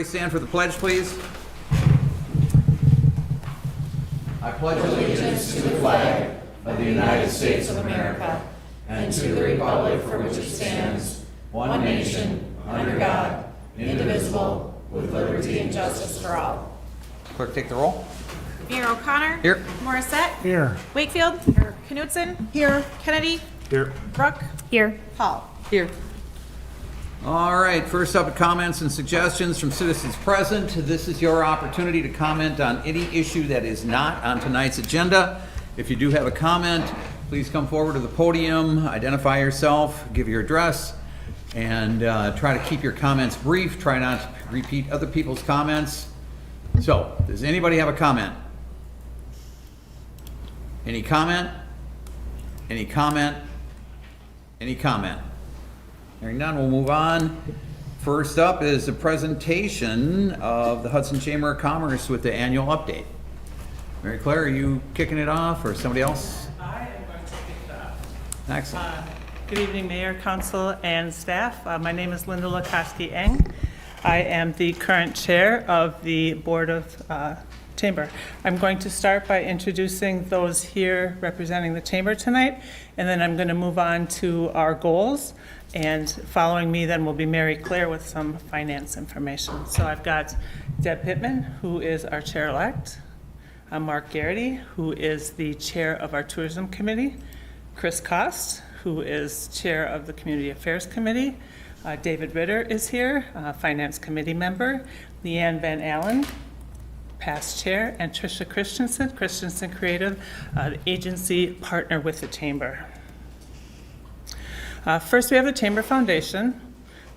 Stand for the pledge, please. I pledge allegiance to the flag of the United States of America and to the republic for which it stands, one nation, under God, indivisible, with liberty and justice for all. Clerk, take the roll. Mayor O'Connor. Here. Morissette. Here. Wakefield. Here. Knutson. Here. Kennedy. Here. Brooke. Here. Hall. Here. All right, first up, comments and suggestions from citizens present. This is your opportunity to comment on any issue that is not on tonight's agenda. If you do have a comment, please come forward to the podium, identify yourself, give your address, and try to keep your comments brief. Try not to repeat other people's comments. So, does anybody have a comment? Any comment? Any comment? Any comment? Hearing none, we'll move on. First up is a presentation of the Hudson Chamber of Commerce with the annual update. Mary Claire, are you kicking it off or somebody else? I am going to kick it off. Excellent. Good evening, Mayor, Council, and staff. My name is Linda Lukoski-Eng. I am the current chair of the Board of Chamber. I'm going to start by introducing those here representing the Chamber tonight, and then I'm going to move on to our goals. And following me then will be Mary Claire with some finance information. So I've got Deb Pittman, who is our chair-elect, Mark Garrity, who is the chair of our tourism committee, Chris Cost, who is chair of the Community Affairs Committee, David Ritter is here, finance committee member, Leanne Van Allen, past chair, and Tricia Christensen Creative, the agency partner with the Chamber. First, we have the Chamber Foundation.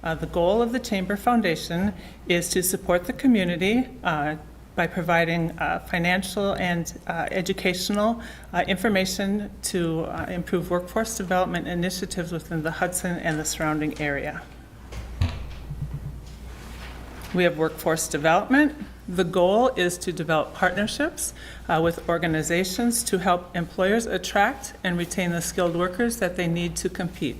The goal of the Chamber Foundation is to support the community by providing financial and educational information to improve workforce development initiatives within the Hudson and the surrounding area. We have workforce development. The goal is to develop partnerships with organizations to help employers attract and retain the skilled workers that they need to compete.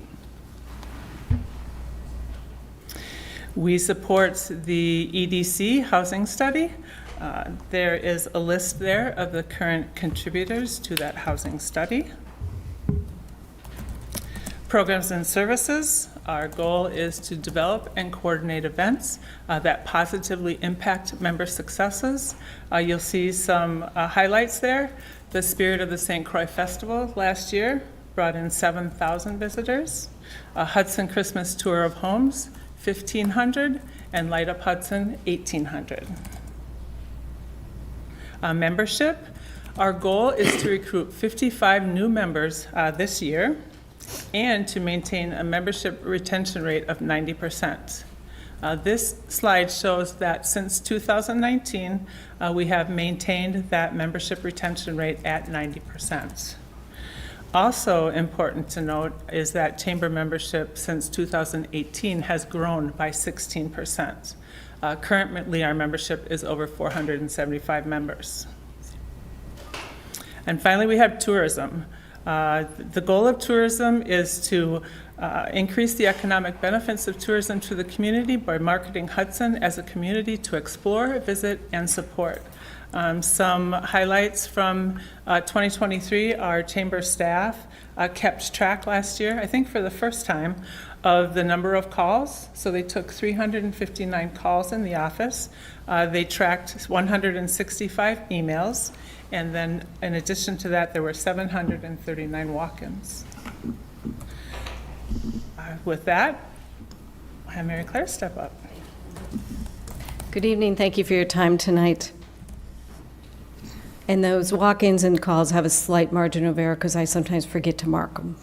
We support the EDC housing study. There is a list there of the current contributors to that housing study. Programs and services. Our goal is to develop and coordinate events that positively impact member successes. You'll see some highlights there. The Spirit of the St. Croix Festival last year brought in 7,000 visitors. Hudson Christmas Tour of Homes, 1,500, and Light Up Hudson, 1,800. Membership. Our goal is to recruit 55 new members this year and to maintain a membership retention rate of 90%. This slide shows that since 2019, we have maintained that membership retention rate at 90%. Also important to note is that Chamber membership since 2018 has grown by 16%. Currently, our membership is over 475 members. And finally, we have tourism. The goal of tourism is to increase the economic benefits of tourism to the community by marketing Hudson as a community to explore, visit, and support. Some highlights from 2023, our Chamber staff kept track last year, I think for the first time, of the number of calls. So they took 359 calls in the office. They tracked 165 emails. And then in addition to that, there were 739 walk-ins. With that, I'll have Mary Claire step up. Good evening. Thank you for your time tonight. And those walk-ins and calls have a slight margin of error because I sometimes forget to mark them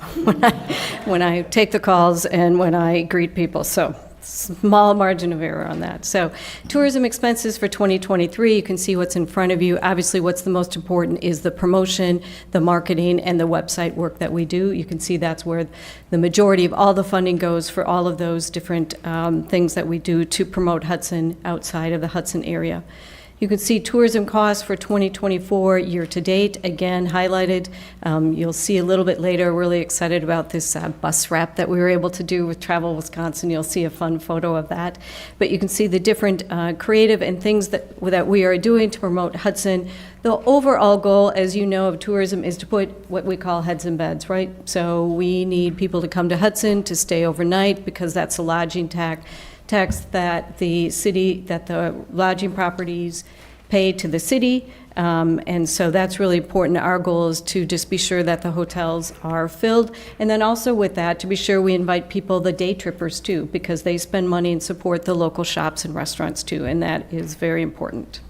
when I take the calls and when I greet people. So small margin of error on that. So tourism expenses for 2023, you can see what's in front of you. Obviously, what's the most important is the promotion, the marketing, and the website work that we do. You can see that's where the majority of all the funding goes for all of those different things that we do to promote Hudson outside of the Hudson area. You can see tourism costs for 2024 year-to-date, again highlighted. You'll see a little bit later, really excited about this bus wrap that we were able to do with Travel Wisconsin. You'll see a fun photo of that. But you can see the different creative and things that we are doing to promote Hudson. The overall goal, as you know, of tourism is to put what we call heads in beds, right? So we need people to come to Hudson to stay overnight because that's a lodging tax that the lodging properties pay to the city. And so that's really important. Our goal is to just be sure that the hotels are filled. And then also with that, to be sure we invite people, the day trippers too, because they spend money and support the local shops and restaurants too, and that is very important.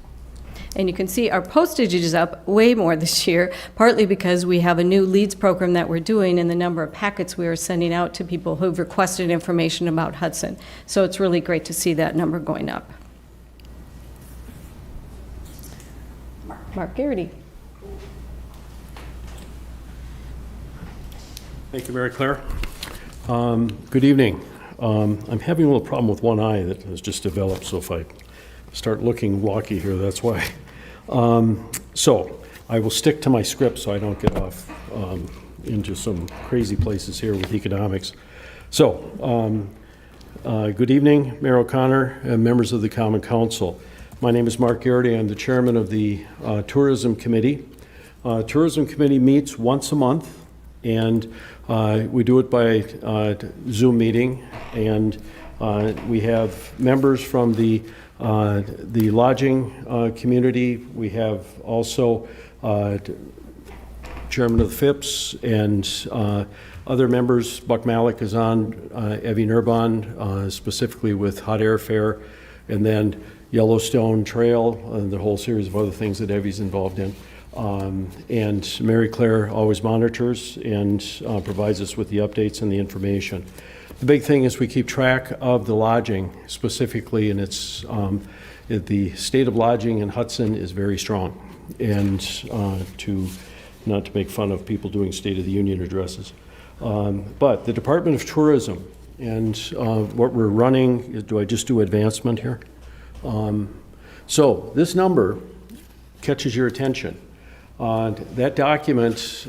And you can see our postage is up way more this year, partly because we have a new leads program that we're doing and the number of packets we are sending out to people who've requested information about Hudson. So it's really great to see that number going up. Mark Garrity. Thank you, Mary Claire. Good evening. I'm having a little problem with one eye that has just developed, so if I start looking wonky here, that's why. So I will stick to my script so I don't get off into some crazy places here with economics. So, good evening, Mayor O'Connor and members of the Common Council. My name is Mark Garrity. I'm the chairman of the Tourism Committee. Tourism Committee meets once a month, and we do it by Zoom meeting, and we have members from the lodging community. We have also chairman of the FIPS and other members. Buck Malik is on, Evie Nurbon, specifically with hot air fare, and then Yellowstone Trail, and the whole series of other things that Evie's involved in. And Mary Claire always monitors and provides us with the updates and the information. The big thing is we keep track of the lodging specifically, and it's the state of lodging in Hudson is very strong. And not to make fun of people doing State of the Union addresses, but the Department of Tourism and what we're running. Do I just do advancement here? So this number catches your attention. That document,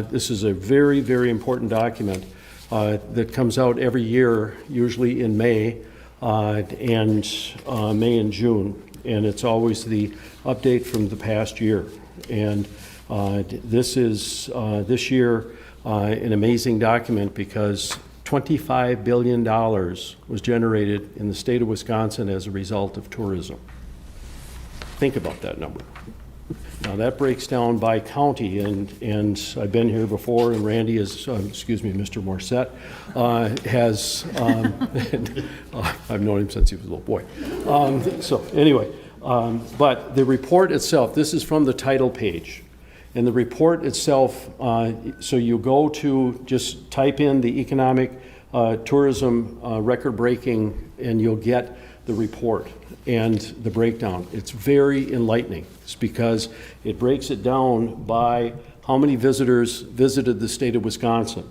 this is a very, very important document that comes out every year, usually in May and June, and it's always the update from the past year. And this is this year an amazing document because $25 billion was generated in the state of Wisconsin as a result of tourism. Think about that number. Now that breaks down by county, and I've been here before, and Randy is, excuse me, Mr. Morissette, has, I've known him since he was a little boy. So anyway, but the report itself, this is from the title page. And the report itself, so you go to just type in the economic tourism record-breaking, and you'll get the report and the breakdown. It's very enlightening. It's because it breaks it down by how many visitors visited the state of Wisconsin.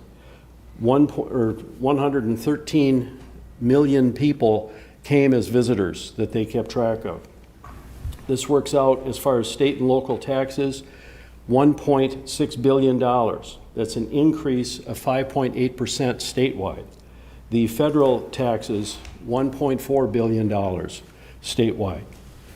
113 million people came as visitors that they kept track of. This works out as far as state and local taxes, $1.6 billion. That's an increase of 5.8% statewide. The federal taxes, $1.4 billion statewide.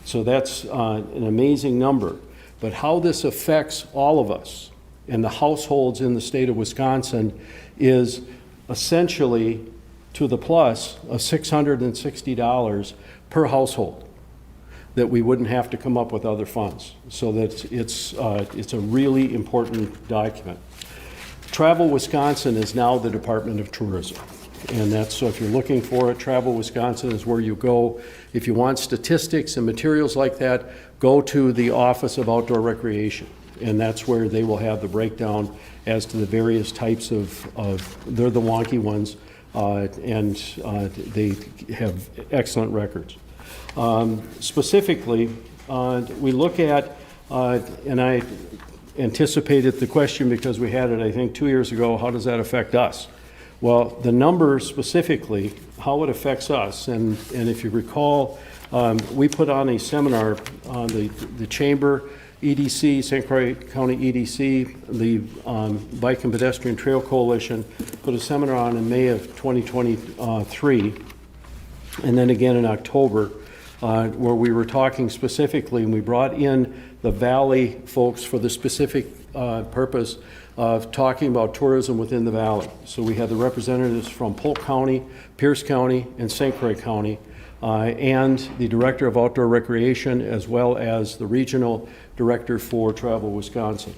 So that's an amazing number. But how this affects all of us and the households in the state of Wisconsin is essentially to the plus of $660 per household, that we wouldn't have to come up with other funds. So that it's a really important document. Travel Wisconsin is now the Department of Tourism. And that's, so if you're looking for it, Travel Wisconsin is where you go. If you want statistics and materials like that, go to the Office of Outdoor Recreation. And that's where they will have the breakdown as to the various types of they're the wonky ones, and they have excellent records. Specifically, we look at, and I anticipated the question because we had it, I think, 2 years ago, how does that affect us? Well, the number specifically, how it affects us, and if you recall, We put on a seminar on the Chamber, EDC, St. Croix County EDC, the Bike and Pedestrian Trail Coalition, put a seminar on in May of 2023, and then again in October, where we were talking specifically, and we brought in the Valley folks for the specific purpose of talking about tourism within the Valley. So we had the representatives from Polk County, Pierce County, and St. Croix County, and the Director of Outdoor Recreation, as well as the Regional Director for Travel Wisconsin.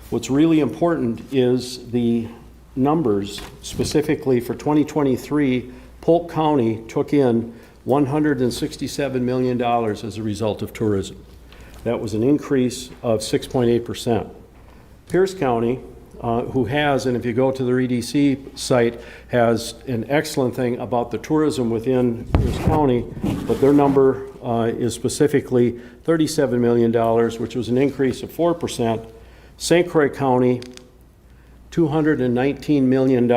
What's really important is the numbers. Specifically for 2023, Polk County took in $167 million as a result of tourism. That was an increase of 6.8%. Pierce County, who has, and if you go to their EDC site, has an excellent thing about the tourism within Pierce County, but their number is specifically $37 million, which was an increase of 4%. St. Croix County, $219 million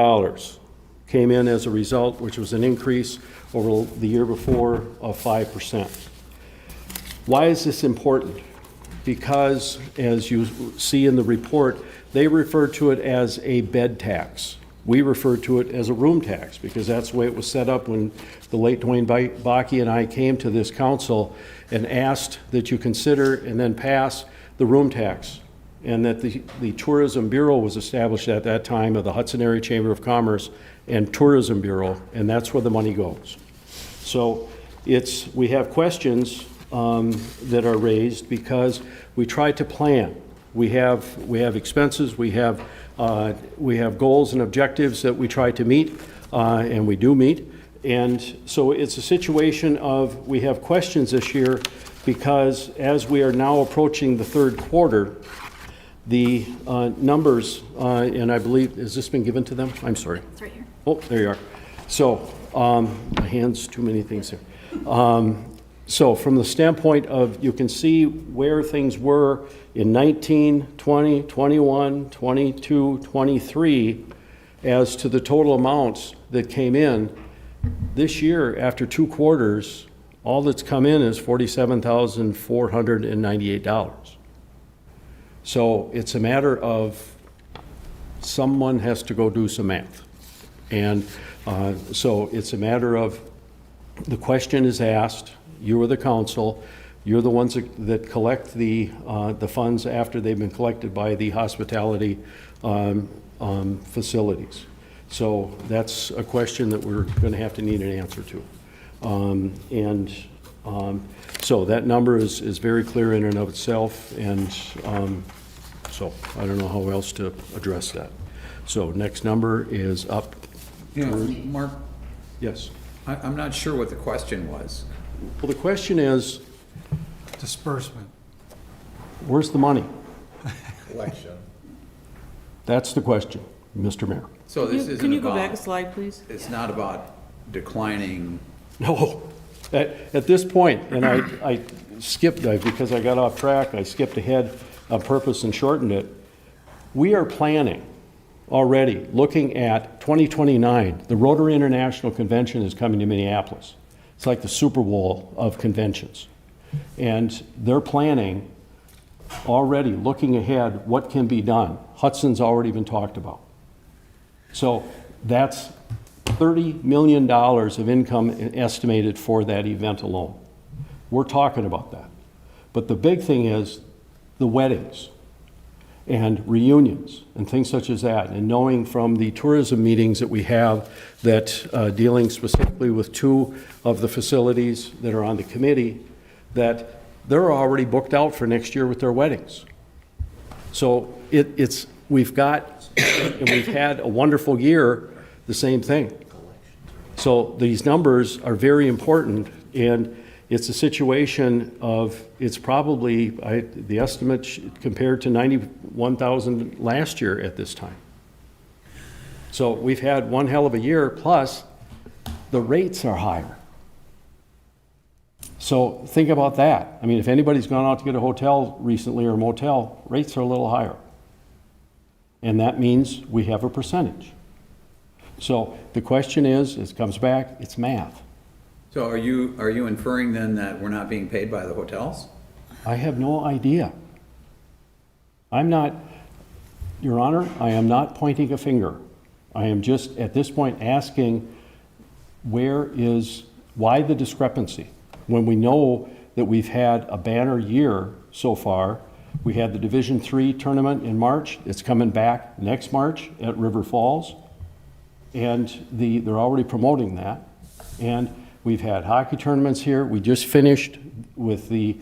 came in as a result, which was an increase over the year before of 5%. Why is this important? Because, as you see in the report, they refer to it as a bed tax. We refer to it as a room tax because that's the way it was set up when the late Dwayne Bakke and I came to this council and asked that you consider and then pass the room tax, and that the Tourism Bureau was established at that time of the Hudson Area Chamber of Commerce and Tourism Bureau, and that's where the money goes. So we have questions that are raised because we try to plan. We have expenses, we have goals and objectives that we try to meet, and we do meet. And so it's a situation of we have questions this year because as we are now approaching the third quarter, the numbers, and I believe, has this been given to them? I'm sorry. It's right here. Oh, there you are. So, my hands, too many things here. So from the standpoint of, you can see where things were in 19, 20, 21, 22, 23 as to the total amounts that came in. This year, after 2 quarters, all that's come in is $47,498. So it's a matter of someone has to go do some math. And so it's a matter of the question is asked, you are the council, you're the ones that collect the funds after they've been collected by the hospitality facilities. So that's a question that we're going to have to need an answer to. So that number is very clear in and of itself, and so I don't know how else to address that. So next number is up. You know, Mark, Yes. I'm not sure what the question was. Well, the question is, Disbursement. where's the money? Collection. That's the question, Mr. Mayor. So this isn't Can you go back a about, slide, please? it's not about declining. No, at this point, and I skipped, because I got off track, I skipped ahead on purpose and shortened it. We are planning already, looking at 2029. The Rotary International Convention is coming to Minneapolis. It's like the Super Bowl of conventions. And they're planning already, looking ahead, what can be done. Hudson's already been talked about. So that's $30 million of income estimated for that event alone. We're talking about that. But the big thing is the weddings and reunions and things such as that, and knowing from the tourism meetings that we have that dealing specifically with 2 of the facilities that are on the committee, that they're already booked out for next year with their weddings. So we've got, and we've had a wonderful year, the same thing. So these numbers are very important, and it's a situation of, it's probably, the estimate compared to 91,000 last year at this time. So we've had one hell of a year, plus the rates are higher. So think about that. I mean, if anybody's gone out to get a hotel recently or a motel, rates are a little higher. And that means we have a percentage. So the question is, it comes back, it's math. So are you inferring then that we're not being paid by the hotels? I have no idea. I'm not, Your Honor, I am not pointing a finger. I am just, at this point, asking why the discrepancy? When we know that we've had a banner year so far. We had the Division III tournament in March. It's coming back next March at River Falls. And they're already promoting that. And we've had hockey tournaments here. We just finished with the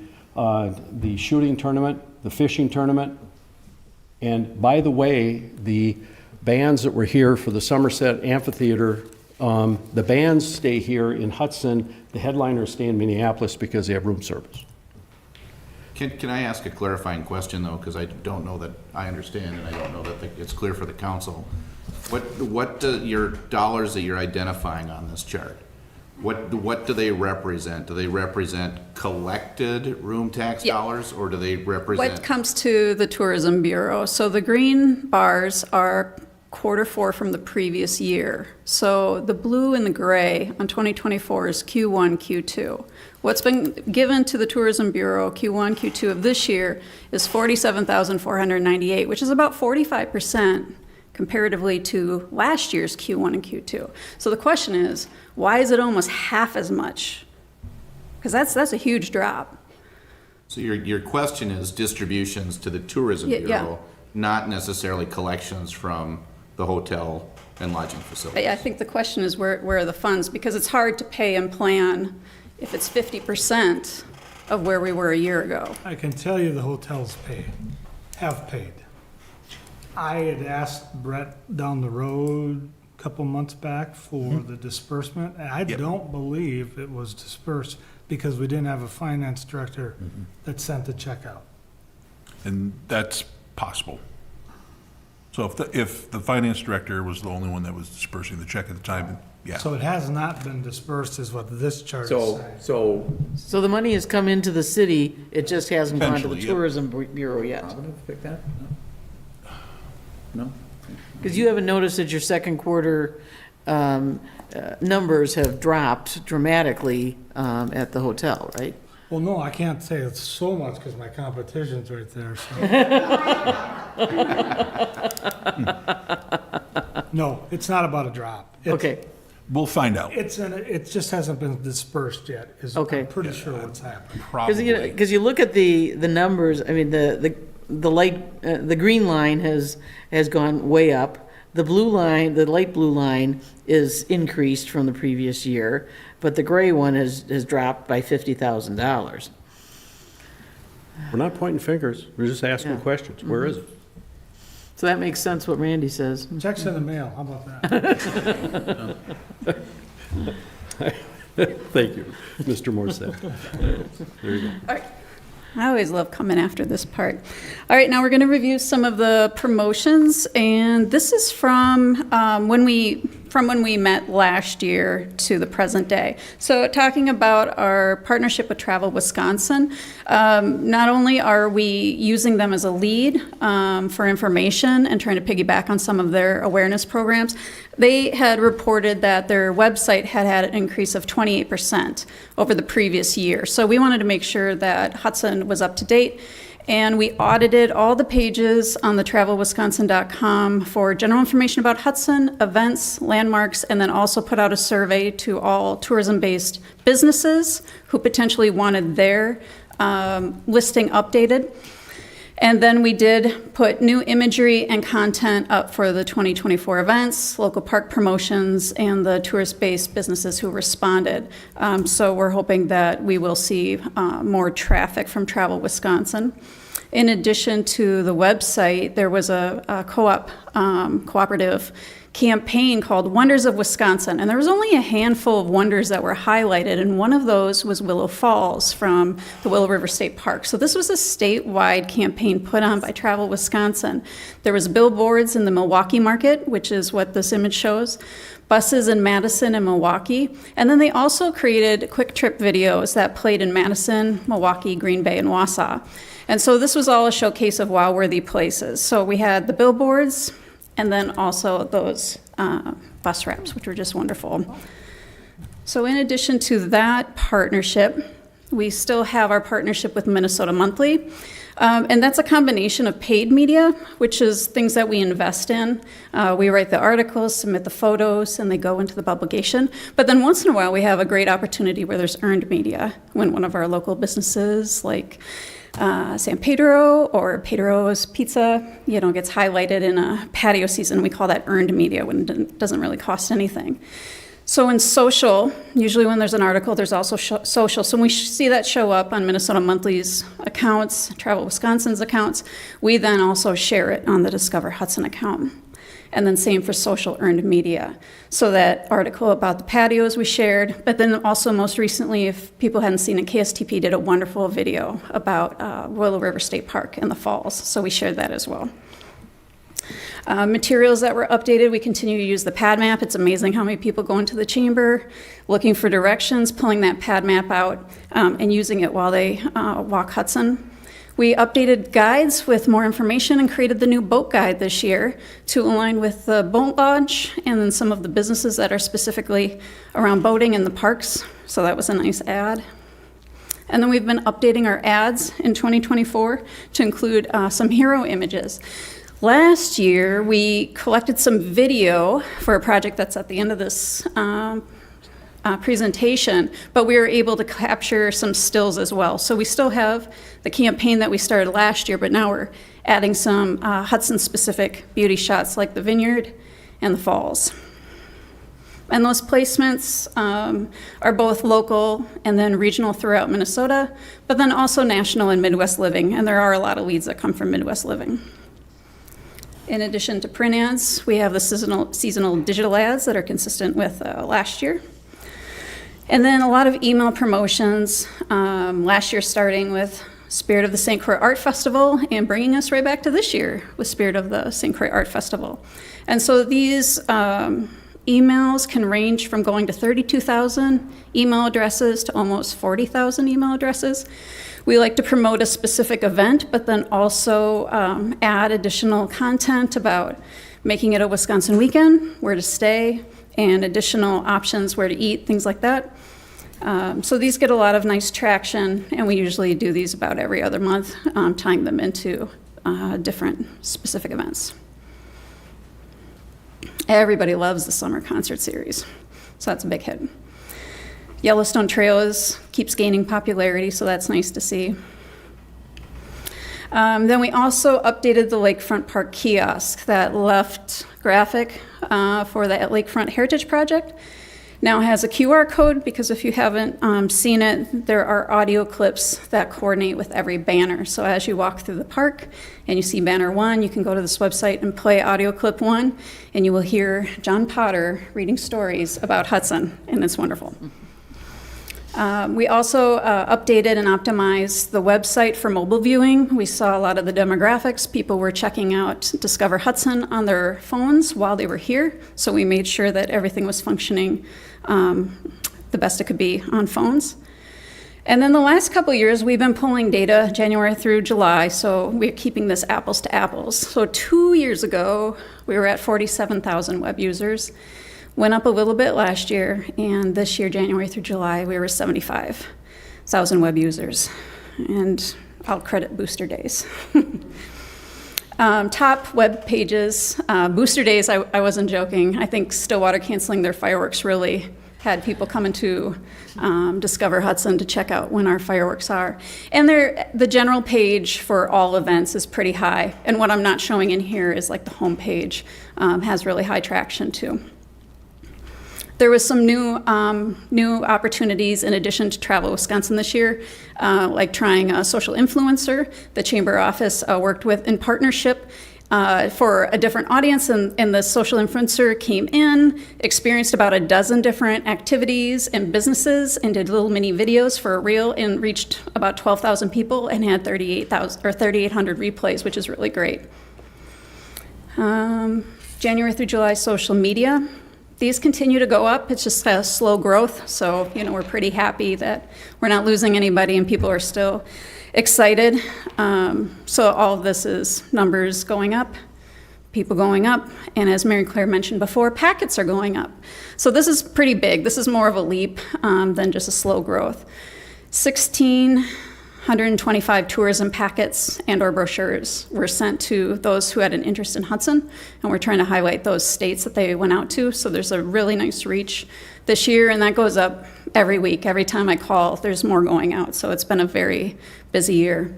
shooting tournament, the fishing tournament. And by the way, the bands that were here for the Somerset Amphitheater, the bands stay here in Hudson. The headliners stay in Minneapolis because they have room service. Can I ask a clarifying question, though, because I don't know that I understand, and I don't know that it's clear for the council. What do your dollars that you're identifying on this chart, what do they represent? Do they represent collected room tax dollars, or do they represent? What comes to the Tourism Bureau? So the green bars are Q4 from the previous year. So the blue and the gray on 2024 is Q1, Q2. What's been given to the Tourism Bureau Q1, Q2 of this year is $47,498, which is about 45% comparatively to last year's Q1 and Q2. So the question is, why is it almost half as much? Because that's a huge drop. So your question is distributions to the Tourism Yeah. Bureau, not necessarily collections from the hotel and lodging facilities. I think the question is where are the funds? Because it's hard to pay and plan if it's 50% of where we were a year ago. I can tell you the hotels have paid. I had asked Brett down the road a couple months back for the disbursement, and I don't believe it was dispersed because we didn't have a finance director that sent the check out. And that's possible. So if the finance director was the only one that was dispersing the check at the time, yeah. So it has not been dispersed is what this chart is So, saying. So the money has come into the city, it just hasn't gone to the Eventually, yep. Tourism Bureau yet. Providence pick that? No? Because you haven't noticed that your second quarter numbers have dropped dramatically at the hotel, right? Well, no, I can't say it's so much because my competition's right there, so. No, it's not about a drop. It's- Okay, We'll find out. It just hasn't been dispersed yet, Okay. I'm pretty sure what's happened. Probably. because you look at the numbers, I mean, the light, the green line has gone way up. The blue line, the light blue line is increased from the previous year, but the gray one has dropped by $50,000. We're not pointing fingers. We're just asking Yeah. questions. Where is it? So that makes sense what Randy says. Checks in the mail, how about that? Thank you, Mr. Morissette. There you go. I always love coming after this part. All right, now we're going to review some of the promotions, and this is from when we met last year to the present day. So talking about our partnership with Travel Wisconsin, not only are we using them as a lead for information and trying to piggyback on some of their awareness programs, they had reported that their website had an increase of 28% over the previous year. So we wanted to make sure that Hudson was up to date, and we audited all the pages on the travelwisconsin.com for general information about Hudson, events, landmarks, and then also put out a survey to all tourism-based businesses who potentially wanted their listing updated. And then we did put new imagery and content up for the 2024 events, local park promotions, and the tourist-based businesses who responded. So we're hoping that we will see more traffic from Travel Wisconsin. In addition to the website, there was a cooperative campaign called Wonders of Wisconsin, and there was only a handful of wonders that were highlighted, and one of those was Willow Falls from the Willow River State Park. So this was a statewide campaign put on by Travel Wisconsin. There was billboards in the Milwaukee market, which is what this image shows, buses in Madison and Milwaukee, and then they also created quick trip videos that played in Madison, Milwaukee, Green Bay, and Wausau. And so this was all a showcase of wow-worthy places. So we had the billboards, and then also those bus wraps, which were just wonderful. So in addition to that partnership, we still have our partnership with Minnesota Monthly. And that's a combination of paid media, which is things that we invest in. We write the articles, submit the photos, and they go into the publication. But then once in a while, we have a great opportunity where there's earned media, when one of our local businesses, like San Pedro or Pedro's Pizza, gets highlighted in a patio season. We call that earned media, when it doesn't really cost anything. So in social, usually when there's an article, there's also social. So when we see that show up on Minnesota Monthly's accounts, Travel Wisconsin's accounts, we then also share it on the Discover Hudson account. And then same for social earned media. So that article about the patios we shared, but then also most recently, if people hadn't seen it, KSTP did a wonderful video about Willow River State Park in the falls. So we shared that as well. Materials that were updated, we continue to use the pad map. It's amazing how many people go into the chamber looking for directions, pulling that pad map out, and using it while they walk Hudson. We updated guides with more information and created the new boat guide this year to align with the boat launch and then some of the businesses that are specifically around boating in the parks. So that was a nice add. And then we've been updating our ads in 2024 to include some hero images. Last year, we collected some video for a project that's at the end of this presentation, but we were able to capture some stills as well. So we still have the campaign that we started last year, but now we're adding some Hudson-specific beauty shots like the vineyard and the falls. And those placements are both local and then regional throughout Minnesota, but then also national and Midwest Living, and there are a lot of leads that come from Midwest Living. In addition to print ads, we have the seasonal digital ads that are consistent with last year. And then a lot of email promotions, last year starting with Spirit of the St. Croix Art Festival and bringing us right back to this year with Spirit of the St. Croix Art Festival. And so these emails can range from going to 32,000 email addresses to almost 40,000 email addresses. We like to promote a specific event, but then also add additional content about making it a Wisconsin weekend, where to stay, and additional options where to eat, things like that. So these get a lot of nice traction, and we usually do these about every other month, tying them into different specific events. Everybody loves the summer concert series, so that's a big hit. Yellowstone Trail keeps gaining popularity, so that's nice to see. Then we also updated the Lakefront Park kiosk. That left graphic for the Lakefront Heritage Project now has a QR code, because if you haven't seen it, there are audio clips that coordinate with every banner. So as you walk through the park and you see banner 1, you can go to this website and play audio clip 1, and you will hear John Potter reading stories about Hudson, and it's wonderful. We also updated and optimized the website for mobile viewing. We saw a lot of the demographics. People were checking out Discover Hudson on their phones while they were here, so we made sure that everything was functioning the best it could be on phones. And then the last couple of years, we've been pulling data January through July, so we're keeping this apples to apples. So 2 years ago, we were at 47,000 web users. Went up a little bit last year, and this year, January through July, we were 75,000 web users. And I'll credit Booster Days. Top web pages. Booster Days, I wasn't joking. I think Stillwater canceling their fireworks really had people coming to Discover Hudson to check out when our fireworks are. And the general page for all events is pretty high. And what I'm not showing in here is like the home page has really high traction too. There was some new opportunities in addition to Travel Wisconsin this year, like trying a social influencer. The Chamber office worked with in partnership for a different audience, and the social influencer came in, experienced about a dozen different activities and businesses, and did little mini videos for a reel, and reached about 12,000 people and had 3,800 replays, which is really great. January through July social media. These continue to go up. It's just a slow growth, so we're pretty happy that we're not losing anybody and people are still excited. So all of this is numbers going up. people going up, and as Mary Claire mentioned before, packets are going up. So this is pretty big. This is more of a leap than just a slow growth. 1,625 tourism packets and or brochures were sent to those who had an interest in Hudson, and we're trying to highlight those states that they went out to. So there's a really nice reach this year, and that goes up every week. Every time I call, there's more going out. So it's been a very busy year.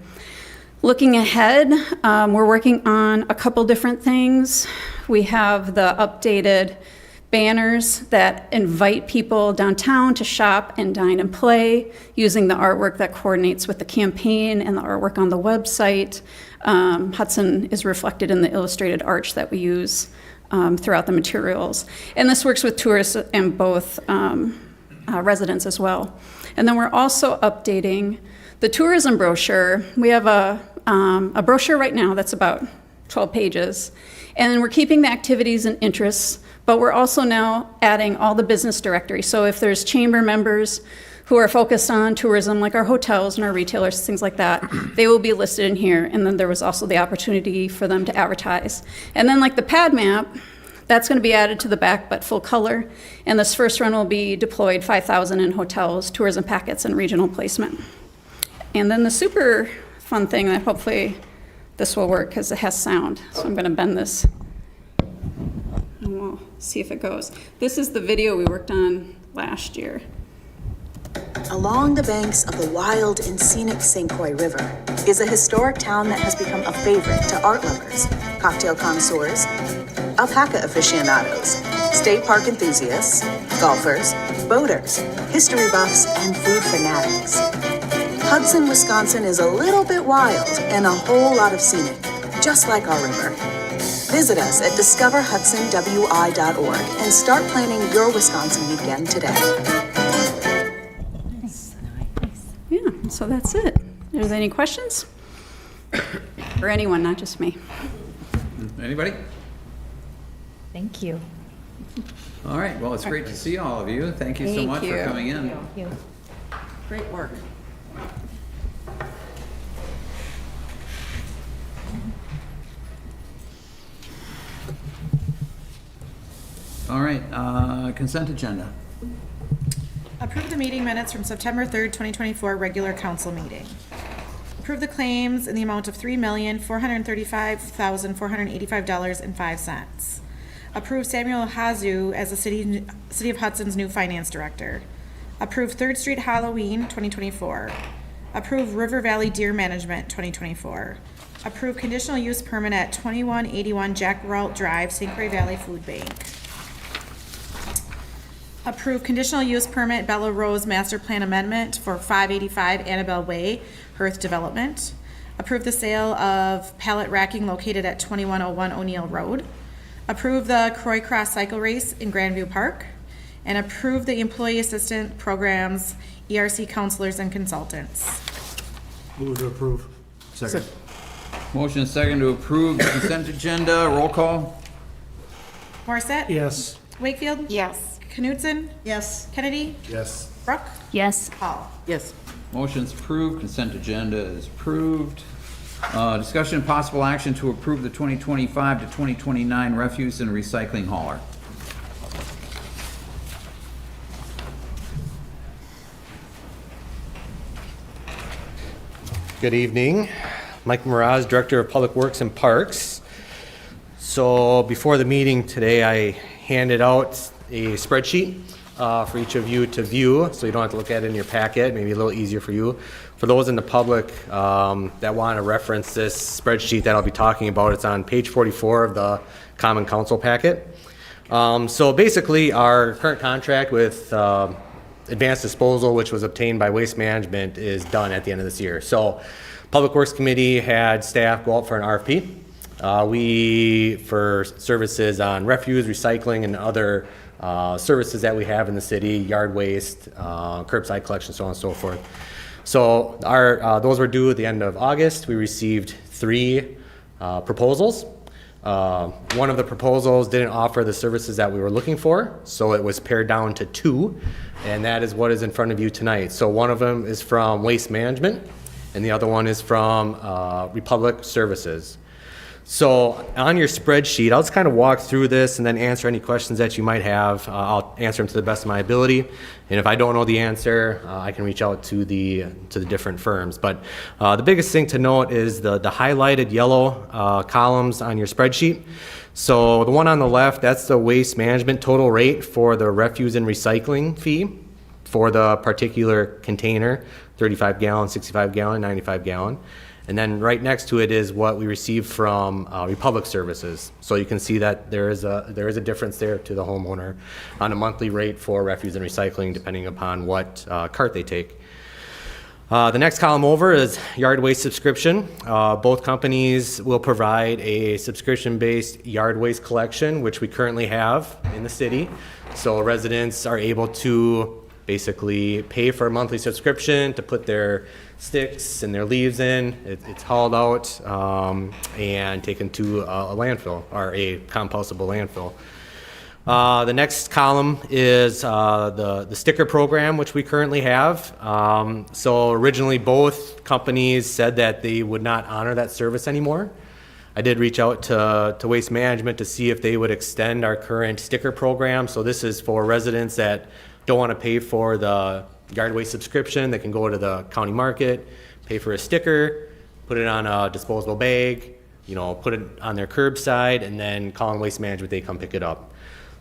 Looking ahead, we're working on a couple different things. We have the updated banners that invite people downtown to shop and dine and play using the artwork that coordinates with the campaign and the artwork on the website. Hudson is reflected in the illustrated arch that we use throughout the materials. And this works with tourists and both residents as well. And then we're also updating the tourism brochure. We have a brochure right now that's about 12 pages. And then we're keeping the activities and interests, but we're also now adding all the business directory. So if there's chamber members who are focused on tourism, like our hotels and our retailers, things like that, they will be listed in here. And then there was also the opportunity for them to advertise. And then like the pad map, that's going to be added to the back, but full color. And this first run will be deployed 5,000 in hotels, tourism packets, and regional placement. And then the super fun thing that hopefully this will work because it has sound. So I'm going to bend this and we'll see if it goes. This is the video we worked on last year. Along the banks of the wild and scenic St. Croix River is a historic town that has become a favorite to art lovers, cocktail connoisseurs, alpaca aficionados, state park enthusiasts, golfers, boaters, history buffs, and food fanatics. Hudson, Wisconsin is a little bit wild and a whole lot of scenic, just like our river. Visit us at discoverhudsonwi.org and start planning your Wisconsin weekend today. Yeah, so that's it. Is there any questions? For anyone, not just me. Anybody? Thank you. All right, well, it's great to see all of you. Thank you so much for coming in. Thank you. Great work. All right, consent agenda. Approve the meeting minutes from September 3rd, 2024, regular council meeting. Approve the claims in the amount of $3,435,485.05. Approve Samuel Hazu as the City of Hudson's new finance director. Approve 3rd Street Halloween 2024. Approve River Valley Deer Management 2024. Approve conditional use permit at 2181 Jack Ralt Drive, St. Croix Valley Food Bank. Approve conditional use permit Bella Rose Master Plan Amendment for 585 Annabelle Way, Hearth Development. Approve the sale of pallet racking located at 2101 O'Neill Road. Approve the Croix Cross Cycle Race in Grandview Park. And approve the Employee Assistant Programs, ERC Counselors and Consultants. Move to approve. Second. Motion and second to approve the consent agenda. Roll call. Morissette? Yes. Wakefield? Yes. Knutson? Yes. Kennedy? Yes. Brooke? Yes. Hall? Yes. Motion's approved, consent agenda is approved. Discussion and possible action to approve the 2025 to 2029 refuse and recycling hauler. Good evening. Mike Mraz, Director of Public Works and Parks. So before the meeting today, I handed out a spreadsheet for each of you to view, so you don't have to look at it in your packet, maybe a little easier for you. For those in the public that want to reference this spreadsheet that I'll be talking about, it's on page 44 of the Common Council packet. So basically, our current contract with Advanced Disposal, which was obtained by Waste Management, is done at the end of this year. So Public Works Committee had staff go out for an RFP. For services on refuse, recycling, and other services that we have in the city, yard waste, curbside collection, so on and so forth. So those were due at the end of August. We received 3 proposals. One of the proposals didn't offer the services that we were looking for, so it was pared down to 2, and that is what is in front of you tonight. So one of them is from Waste Management, and the other one is from Republic Services. So on your spreadsheet, I'll just kind of walk through this and then answer any questions that you might have. I'll answer them to the best of my ability. And if I don't know the answer, I can reach out to the different firms. But the biggest thing to note is the highlighted yellow columns on your spreadsheet. So the one on the left, that's the waste management total rate for the refuse and recycling fee for the particular container, 35 gallon, 65 gallon, 95 gallon. And then right next to it is what we receive from Republic Services. So you can see that there is a difference there to the homeowner on a monthly rate for refuse and recycling, depending upon what cart they take. The next column over is yard waste subscription. Both companies will provide a subscription-based yard waste collection, which we currently have in the city. So residents are able to basically pay for a monthly subscription to put their sticks and their leaves in. It's hauled out and taken to a landfill or a compostable landfill. The next column is the sticker program, which we currently have. So originally both companies said that they would not honor that service anymore. I did reach out to Waste Management to see if they would extend our current sticker program. So this is for residents that don't want to pay for the yard waste subscription. They can go to the county market, pay for a sticker, put it on a disposable bag, put it on their curbside, and then call in Waste Management, they come pick it up.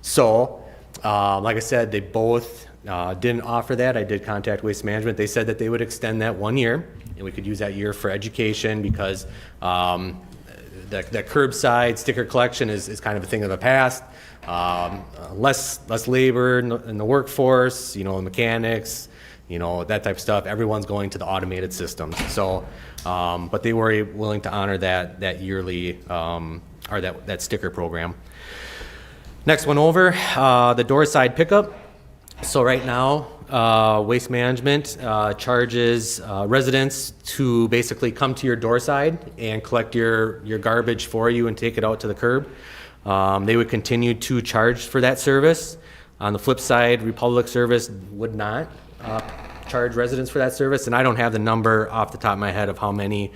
So, like I said, they both didn't offer that. I did contact Waste Management. They said that they would extend that 1 year, and we could use that year for education because that curbside sticker collection is kind of a thing of the past. Less labor in the workforce, mechanics, that type of stuff. Everyone's going to the automated systems. So, but they were willing to honor that yearly or that sticker program. Next one over, the door side pickup. So right now, Waste Management charges residents to basically come to your door side and collect your garbage for you and take it out to the curb. They would continue to charge for that service. On the flip side, Republic Service would not charge residents for that service, and I don't have the number off the top of my head of how many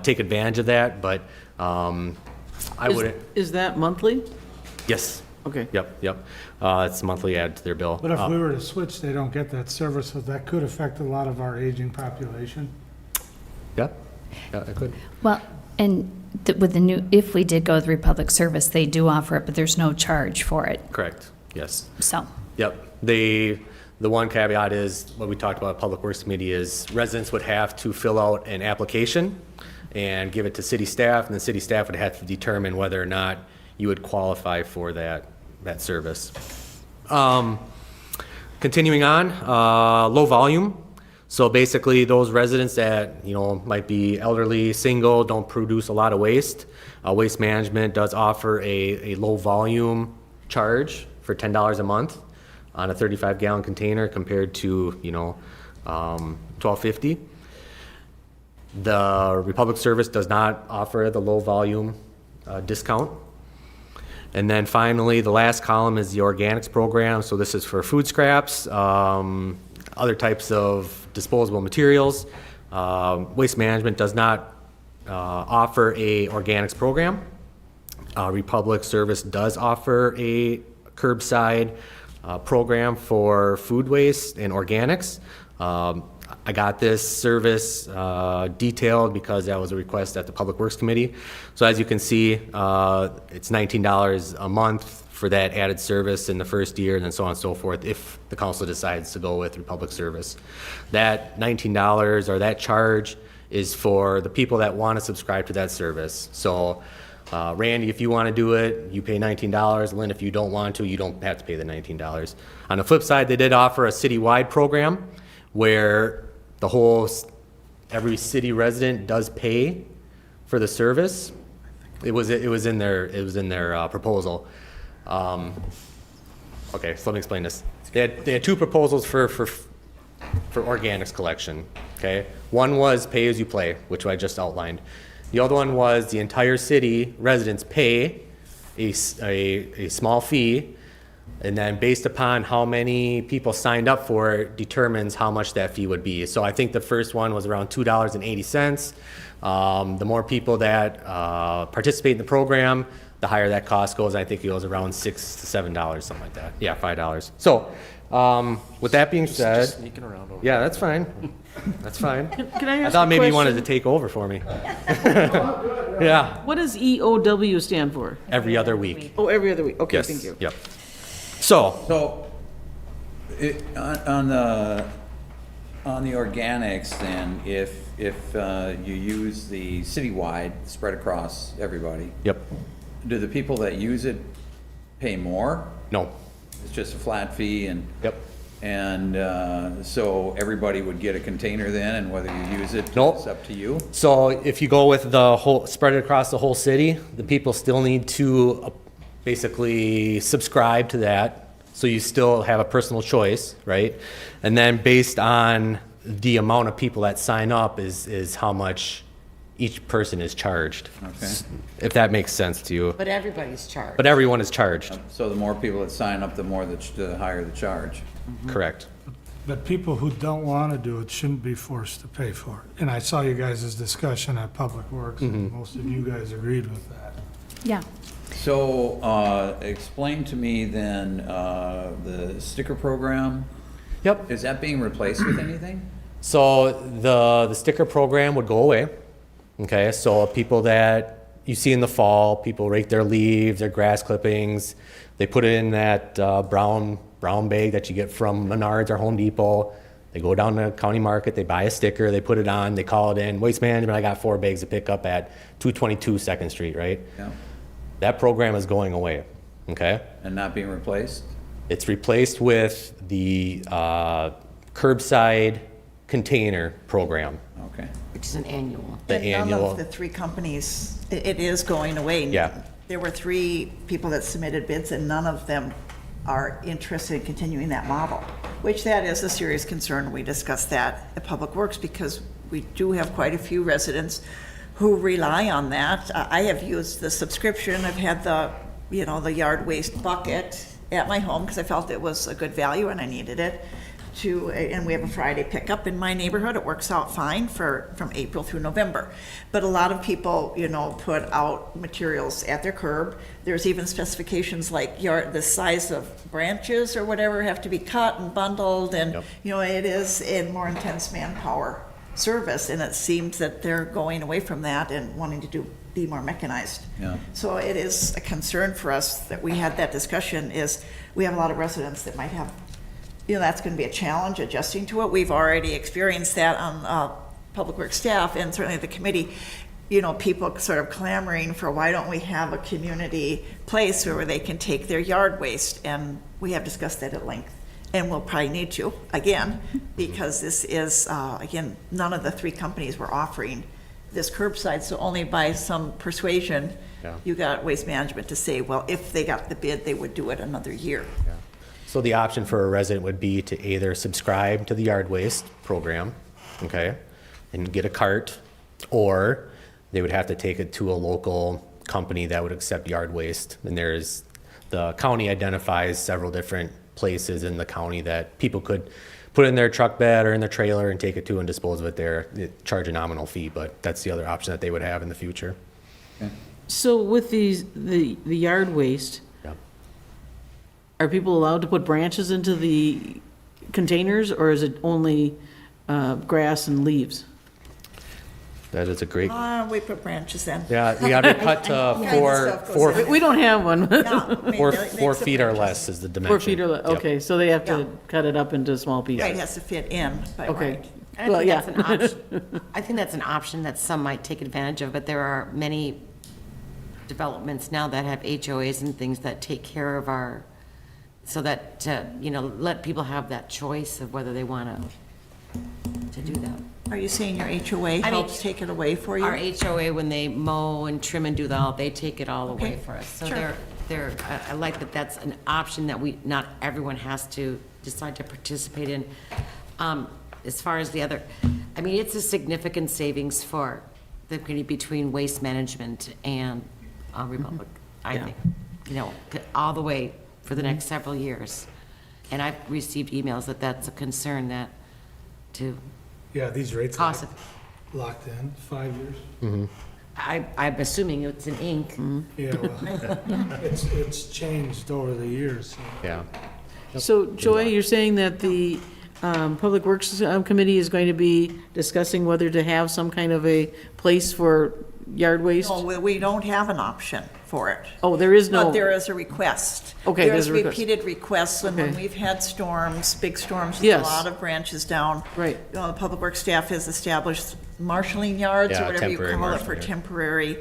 take advantage of that, but I wouldn't. Is that monthly? Yes. Okay. Yep. It's monthly add to their bill. But if we were to switch, they don't get that service, so that could affect a lot of our aging population. Yeah, it could. Well, and with the new, if we did go with Republic Service, they do offer it, but there's no charge for it. Correct, yes. So, Yep. The one caveat is, what we talked about at Public Works Committee, is residents would have to fill out an application and give it to city staff, and the city staff would have to determine whether or not you would qualify for that service. Continuing on, low volume. So basically, those residents that might be elderly, single, don't produce a lot of waste. Waste Management does offer a low volume charge for $10 a month on a 35-gallon container compared to $12.50. The Republic Service does not offer the low volume discount. And then finally, the last column is the organics program. So this is for food scraps, other types of disposable materials. Waste Management does not offer a organics program. Republic Service does offer a curbside program for food waste and organics. I got this service detailed because that was a request at the Public Works Committee. So as you can see, it's $19 a month for that added service in the first year, and then so on and so forth, if the council decides to go with Republic Service. That $19 or that charge is for the people that want to subscribe to that service. So Randy, if you want to do it, you pay $19. Lynn, if you don't want to, you don't have to pay the $19. On the flip side, they did offer a citywide program where every city resident does pay for the service. It was in their proposal. Okay, so let me explain this. They had two proposals for organics collection. Okay, one was pay as you play, which I just outlined. The other one was the entire city residents pay a small fee And then based upon how many people signed up for it determines how much that fee would be. So I think the first one was around $2.80. The more people that participate in the program, the higher that cost goes. I think it goes around $6 to $7, something like that. Yeah, $5. So with that being said, Sneaking around over yeah, that's fine. That's fine. Can I I ask thought a maybe you wanted to question? take over for me. Yeah, What does EOW stand for? every other week. Oh, every other week. Okay, Yes. thank you. Yep. So, So, on the organics, then, if you use the citywide, spread across everybody, yep. do the people that use it pay more? No. It's just a flat fee and? Yep. And so everybody would get a container then, and whether you use it, Nope. it's up to you? So if you go with the whole, spread it across the whole city, the people still need to basically subscribe to that. So you still have a personal choice, right? And then based on the amount of people that sign up is how much each person is charged. Okay. If that makes sense to you. But everybody's charged. But everyone is charged, So the more people that sign up, the more the higher the charge. correct? But people who don't want to do it shouldn't be forced to pay for it. And I saw you guys' discussion at Public Works, and most of you guys agreed with that. Yeah. So explain to me then the sticker program. Yep. Is that being replaced with anything? So the sticker program would go away. Okay, so people that you see in the fall, people rake their leaves, their grass clippings, they put it in that brown bag that you get from Menards or Home Depot. They go down to County Market, they buy a sticker, they put it on, they call it in, Waste Management, I got 4 bags to pick up at 222 2nd Street, right? Yeah. That program is going away, okay? And not being replaced? It's replaced with the curbside container program. Okay. Which is an annual. The And none annual, of the 3 companies, it is going away. Yeah. There were 3 people that submitted bids, and none of them are interested in continuing that model, which that is a serious concern. We discussed that at Public Works because we do have quite a few residents who rely on that. I have used the subscription. I've had the yard waste bucket at my home because I felt it was a good value and I needed it. And we have a Friday pickup in my neighborhood. It works out fine from April through November. But a lot of people, put out materials at their curb. There's even specifications like the size of branches or whatever have to be cut and bundled, and Yep. it is a more intense manpower service, and it seems that they're going away from that and wanting to be more mechanized. Yeah. So it is a concern for us that we had that discussion. Is we have a lot of residents that might have. That's going to be a challenge adjusting to it. We've already experienced that on Public Works staff and certainly the committee. People sort of clamoring for why don't we have a community place where they can take their yard waste? And we have discussed that at length. And we'll probably need to, again, because this is, again, none of the 3 companies were offering this curbside. So only by some persuasion, Yeah. you got Waste Management to say, well, if they got the bid, they would do it another year. so the option for a resident would be to either subscribe to the yard waste program, okay, and get a cart, or they would have to take it to a local company that would accept yard waste. And the county identifies several different places in the county that people could put in their truck bed or in their trailer and take it to and dispose of it there. They charge a nominal fee, but that's the other option that they would have in the future. So with the yard waste, Yeah. are people allowed to put branches into the containers, or is it only grass and leaves? That is a great, We put branches in. yeah, we have to cut Four. We don't have one. four feet or less is the dimension. 4 feet or less, Yep. okay, so they have Yeah. to cut it up into small pieces. Right, it has to fit in by Okay. right. And Well, I yeah. think that's an option. I think that's an option that some might take advantage of, but there are many developments now that have HOAs and things that take care of so that, let people have that choice of whether they want to do that. Are you saying your HOA helps take it away for you? Our HOA, when they mow and trim and do that, they take it all away Okay, for us. So sure. I like that that's an option that not everyone has to decide to participate in. As far as the other, it's a significant savings for the community between Waste Management and Republic, I Yeah. think. All the way for the next several years. And I've received emails that that's a concern that to Yeah, these rates are cost. locked in, 5 years. I'm assuming it's in ink. Yeah, well, it's changed over the years. Yeah. So Joy, you're saying that the Public Works Committee is going to be discussing whether to have some kind of a place for yard waste? No, we don't have an option for it. Oh, there is no. But there is a request. Okay, there's a There's request. repeated requests, and when Okay. we've had storms, big storms, with a Yes. lot of branches down. Right. The Public Works staff has established marshalling yards, Yeah, or whatever you temporary call it, for marshalling yard. temporary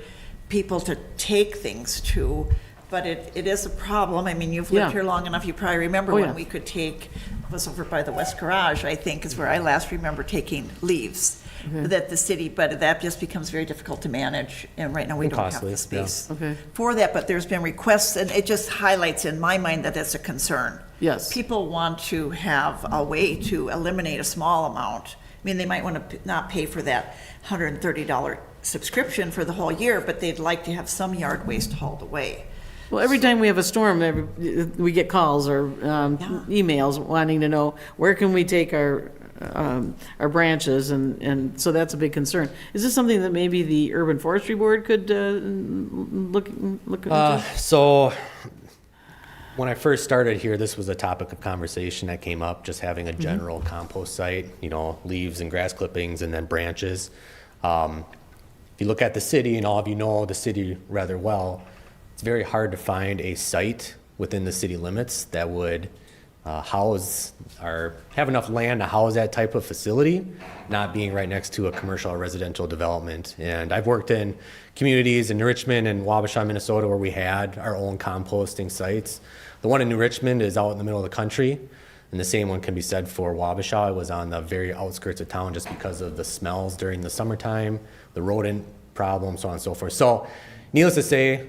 people to take things to. But it is a problem. I mean, you've lived Yeah. here long enough, you probably remember Oh, when yeah. we could take, it was over by the West Garage, I think, is where I last remember taking leaves. That the city, but that just becomes very difficult to manage, and right now we And don't have costly, the space Okay. for that, but there's been requests, and it just highlights in my mind that it's a concern. Yes. People want to have a way to eliminate a small amount. I mean, they might want to not pay for that $130 subscription for the whole year, but they'd like to have some yard waste hauled away. Well, every time we have a storm, we get calls or emails wanting to know, where can we take our branches, and so that's a big concern. Is this something that maybe the Urban Forestry Board could look into? So when I first started here, this was a topic of conversation that came up, just having a general compost site, leaves and grass clippings and then branches. If you look at the city, and all of you know the city rather well, it's very hard to find a site within the city limits that would house or have enough land to house that type of facility, not being right next to a commercial or residential development. And I've worked in communities in New Richmond and Wabasha, Minnesota, where we had our own composting sites. The one in New Richmond is out in the middle of the country, and the same one can be said for Wabasha. It was on the very outskirts of town just because of the smells during the summertime, the rodent problem, so on and so forth. So needless to say,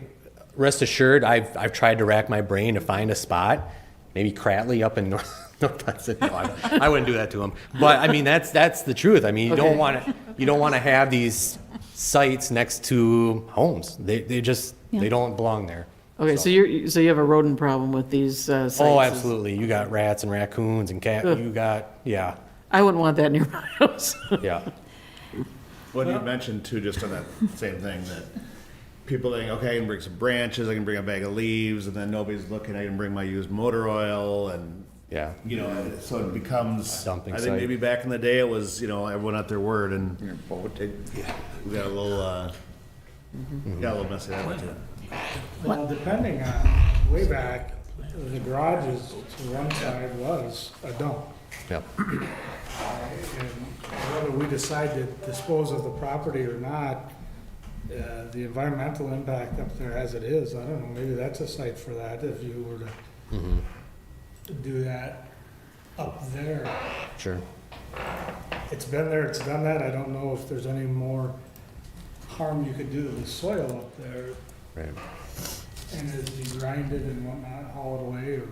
rest assured, I've tried to rack my brain to find a spot. Maybe Cratley up in North Hudson. No, I wouldn't do that to him. But I mean, that's the truth. I mean, you don't want to have these sites next to homes. They don't belong there. Okay, so you have a rodent problem with these sites? Oh, absolutely. You got rats and raccoons and cat. Ugh. You got I wouldn't want that near my house. yeah. What you mentioned too, just on that same thing, that people think, okay, I can bring some branches, I can bring a bag of leaves, and then nobody's looking, I can bring my used motor oil, and, Yeah. so it becomes, Dumping I think site. maybe back in the day, it was, everyone at their word, and we got a little, messy that way too. Well, depending on, way back, the garages to one side was a dump. Yep. And whether we decide to dispose of the property or not, the environmental impact up there as it is, I don't know, maybe that's a site for that, if you were to do that up there. Sure. It's been there, it's done that, I don't know if there's any more harm you could do to the soil up there, Right. and as you grind it and whatnot, haul it away, or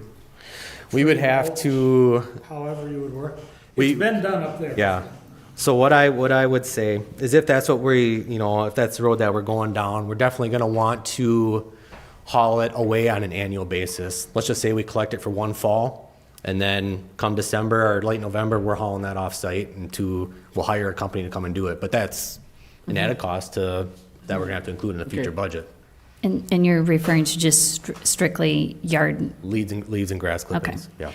We would have to. however you would work. We- It's been done up there. Yeah. So what I would say is if that's what if that's the road that we're going down, we're definitely going to want to haul it away on an annual basis. Let's just say we collect it for one fall, and then come December or late November, we're hauling that off site, and we'll hire a company to come and do it. But that's an added cost that we're going to have to include in the future Okay. budget. And you're referring to just strictly yard? Leaves and grass clippings. Yeah.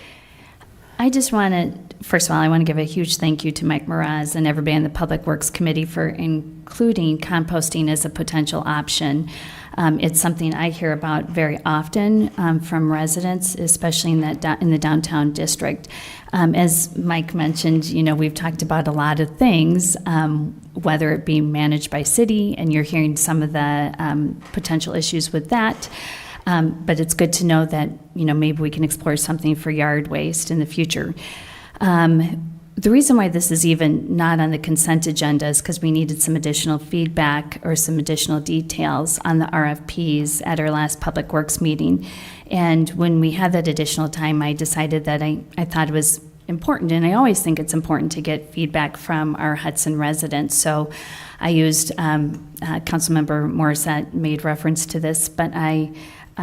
I just want to, first of all, I want to give a huge thank you to Mike Mraz and everybody on the Public Works Committee for including composting as a potential option. It's something I hear about very often from residents, especially in the downtown district. As Mike mentioned, we've talked about a lot of things, whether it be managed by city, and you're hearing some of the potential issues with that. But it's good to know that, maybe we can explore something for yard waste in the future. The reason why this is even not on the consent agenda is because we needed some additional feedback or some additional details on the RFPs at our last Public Works meeting. And when we had that additional time, I decided that I thought it was important, and I always think it's important to get feedback from our Hudson residents. So I used, Councilmember Morissette made reference to this, but I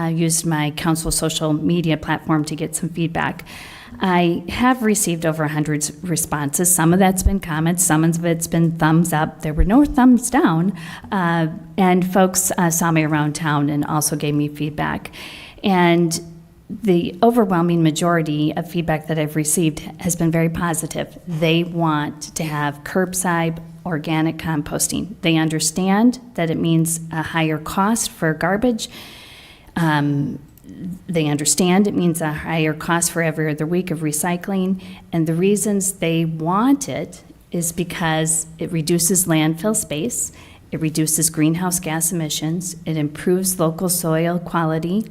used my council social media platform to get some feedback. I have received over 100 responses. Some of that's been comments, some of it's been thumbs up. There were no thumbs down. And folks saw me around town and also gave me feedback. And the overwhelming majority of feedback that I've received has been very positive. They want to have curbside organic composting. They understand that it means a higher cost for garbage. They understand it means a higher cost for every other week of recycling. And the reasons they want it is because it reduces landfill space, it reduces greenhouse gas emissions, it improves local soil quality.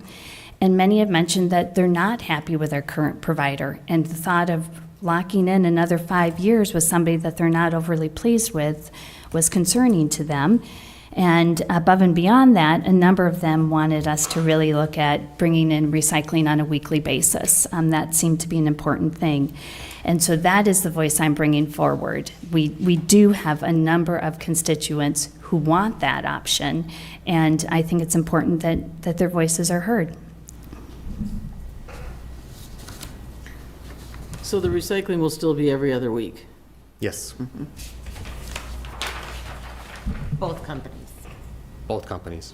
And many have mentioned that they're not happy with their current provider. And the thought of locking in another 5 years with somebody that they're not overly pleased with was concerning to them. And above and beyond that, a number of them wanted us to really look at bringing in recycling on a weekly basis. That seemed to be an important thing. And so that is the voice I'm bringing forward. We do have a number of constituents who want that option, and I think it's important that their voices are heard. So the recycling will still be every other week? Yes, Both companies. both companies.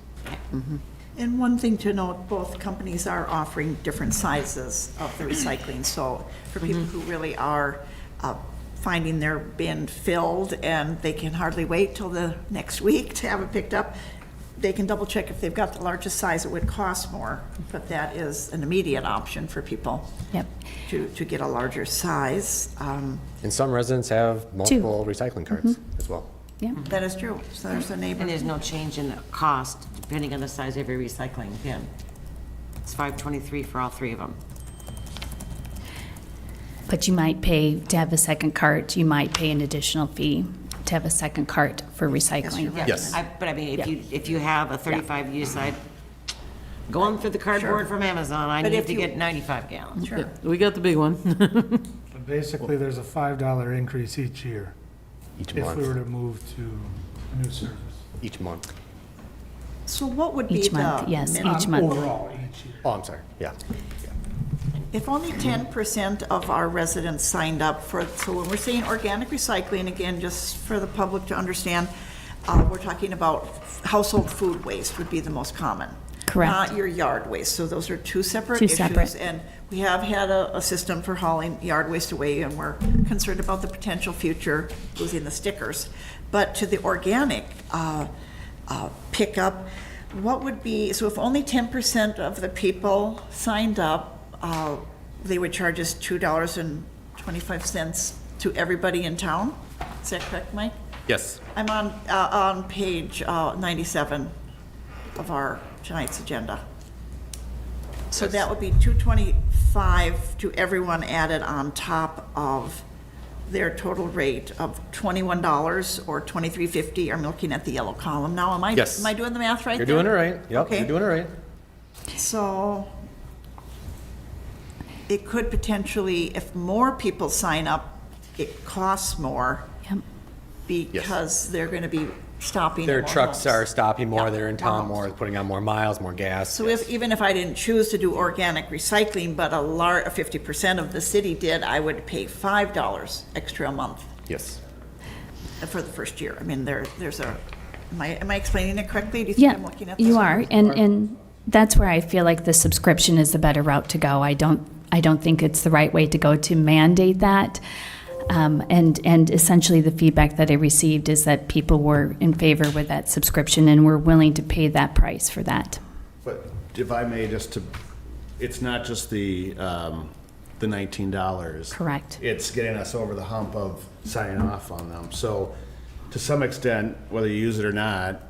And one thing to note, both companies are offering different sizes of the recycling. So for people who really are finding their bin filled and they can hardly wait till the next week to have it picked up, they can double check if they've got the largest size. It would cost more, but that is an immediate option for people. Yep. To get a larger size. And some residents have multiple recycling carts as well. Yeah. That is true. So there's a neighbor. And there's no change in the cost depending on the size of every recycling bin. It's $5.23 for all three of them. But you might pay to have a second cart, you might pay an additional fee to have a second cart for recycling. Yes. But I mean, if you have a 35 use side, going through the cardboard from Amazon, I But need if to you- get 95 gallons. Sure. We got the big one. But basically, there's a $5 increase each year Each if we month. were to move to a new service. Each month. So what would be Each the month, yes, minimum? each month. Overall, each year. Oh, I'm sorry. Yeah. If only 10% of our residents signed up for, so when we're saying organic recycling, again, just for the public to understand, we're talking about household food waste would be the most common. Correct. Not your yard waste. So those are two separate Two issues. separate. And we have had a system for hauling yard waste away, and we're concerned about the potential future losing the stickers. But to the organic pickup, what would be, so if only 10% of the people signed up, they would charge us $2.25 to everybody in town? Is that correct, Mike? Yes. I'm on page 97 of our tonight's agenda. So that would be $2.25 to everyone added on top of their total rate of $21 or $23.50. I'm looking at the yellow column now. Am I Yes. doing the math right You're there? doing it right. Yep, Okay. you're doing it right. So it could potentially, if more people sign up, it costs more Yep. because they're going to be stopping at Their more trucks homes. are stopping more, Yeah, they're in more town homes. more, putting on more miles, more gas. So even if I didn't choose to do organic recycling, but a 50% of the city did, I would pay $5 extra a month Yes. for the first year. I mean, there's a, am I explaining it correctly? Do you think Yeah, I'm looking at this? you are, and that's where I feel like the subscription is the better route to go. I don't think it's the right way to go to mandate that. And essentially the feedback that I received is that people were in favor with that subscription and were willing to pay that price for that. But if I may, it's not just the $19. Correct. It's getting us over the hump of signing off on them. So to some extent, whether you use it or not,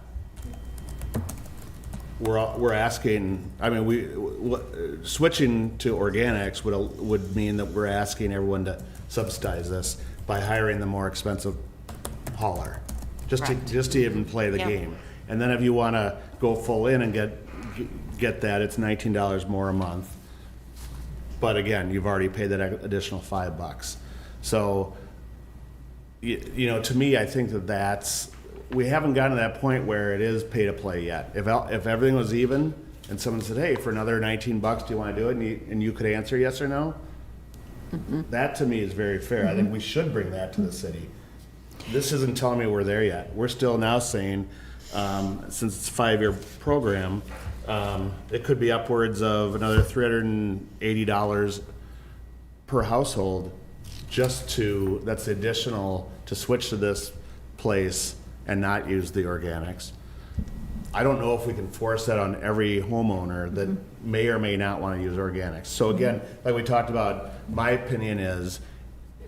we're asking, I mean, switching to organics would mean that we're asking everyone to subsidize this by hiring the more expensive hauler, just to even play the Yep. game. And then if you want to go full in and get that, it's $19 more a month. But again, you've already paid that additional $5. So, you know, to me, I think we haven't gotten to that point where it is pay to play yet. If everything was even, and someone said, hey, for another 19 bucks, do you want to do it? And you could answer yes or no? That to me is very fair. I think we should bring that to the city. This isn't telling me we're there yet. We're still now saying, since it's a 5-year program, it could be upwards of another $380 per household that's additional to switch to this place and not use the organics. I don't know if we can force that on every homeowner that may or may not want to use organics. So again, like we talked about, my opinion is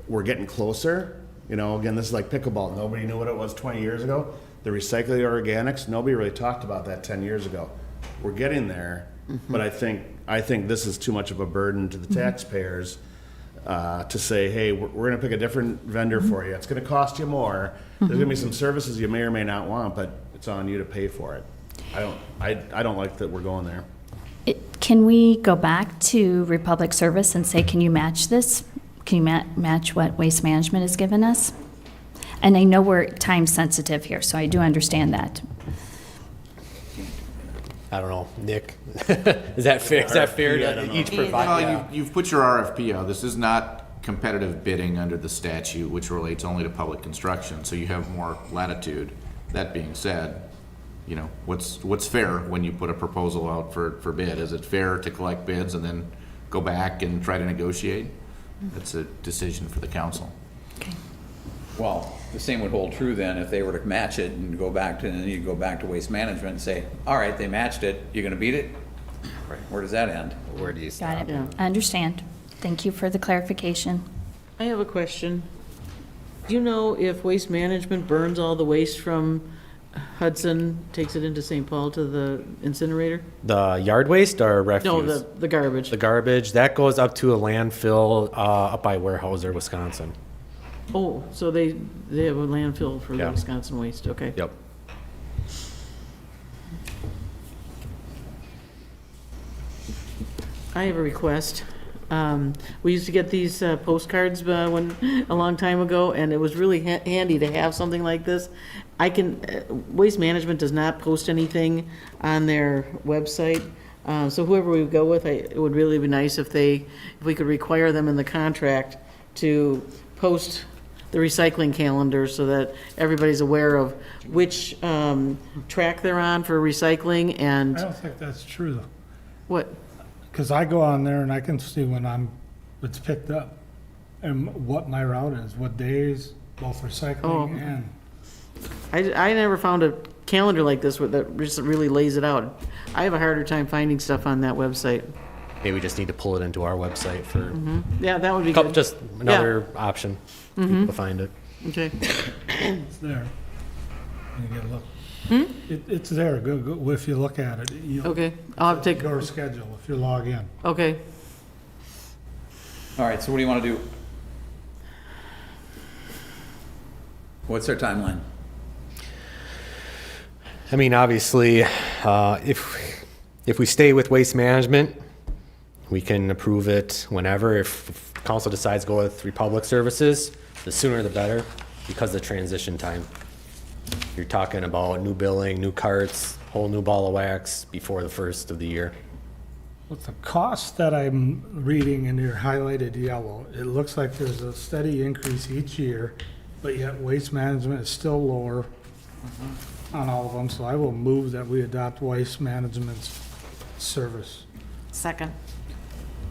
we're getting closer. You know, again, this is like pickleball. Nobody knew what it was 20 years ago. The recycling organics, nobody really talked about that 10 years ago. We're getting there, but I think this is too much of a burden to the taxpayers to say, hey, we're going to pick a different vendor for you. It's going to cost you more. There's going to be some services you may or may not want, but it's on you to pay for it. I don't like that we're going there. Can we go back to Republic Service and say, can you match this? Can you match what Waste Management has given us? And I know we're time sensitive here, so I do understand that. I don't know, Nick, is that fair? Is that fair to each provide? Well, you've put your RFP out. This is not competitive bidding under the statute, which relates only to public construction, so you have more latitude. That being said, you know, what's fair when you put a proposal out for bid? Is it fair to collect bids and then go back and try to negotiate? That's a decision for the council. Okay. Well, the same would hold true then if they were to match it and go back to, and then you go back to Waste Management and say, all right, they matched it, you gonna beat it? Where does that end? Where do you stop? Got it. Yeah. I understand. Thank you for the clarification. I have a question. Do you know if Waste Management burns all the waste from Hudson, takes it into St. Paul to the incinerator? The yard waste or refuse? No, the garbage. The garbage, that goes up to a landfill up by Weyerhaeuser, Wisconsin. Oh, so they have a landfill for the Yeah. Wisconsin waste, okay. Yep. I have a request. We used to get these postcards a long time ago, and it was really handy to have something like this. Waste Management does not post anything on their website, so whoever we go with, it would really be nice if we could require them in the contract to post the recycling calendar so that everybody's aware of which track they're on for recycling and I don't think that's true though. what. Because I go on there and I can see when it's picked up and what my route is, what days, both recycling and. I never found a calendar like this that just really lays it out. I have a harder time finding stuff on that website. Maybe we just need to pull it into our website for Yeah, that would be good. just another option for people to find it. Okay. It's there. You get a look. It's there, go, if you look at it. Okay, I'll have to take, Your schedule, if you log in. okay. All right, so what do you wanna do? What's our timeline? I mean, obviously, if we stay with Waste Management, we can approve it whenever. If council decides to go with Republic Services, the sooner the better, because of the transition time. You're talking about new billing, new carts, whole new ball of wax before the first of the year. With the cost that I'm reading in here highlighted yellow, it looks like there's a steady increase each year, but yet Waste Management is still lower on all of them, so I will move that we adopt Waste Management's service. Second.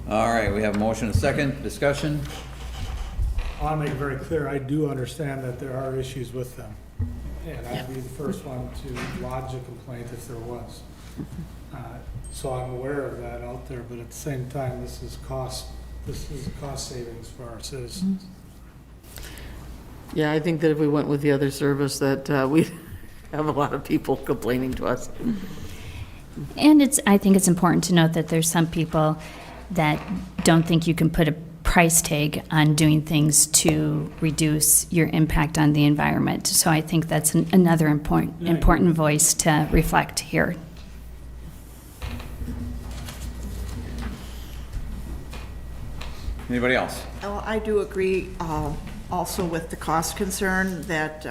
All right, we have a motion and a second, discussion. I want to make it very clear, I do understand that there are issues with them. And I'd be the first one to lodge a complaint if there was. So I'm aware of that out there, but at the same time, this is a cost savings for our citizens. Yeah, I think that if we went with the other service, that we have a lot of people complaining to us. And I think it's important to note that there's some people that don't think you can put a price tag on doing things to reduce your impact on the environment. So I think that's another important voice to reflect here. Anybody else? Well, I do agree also with the cost concern that,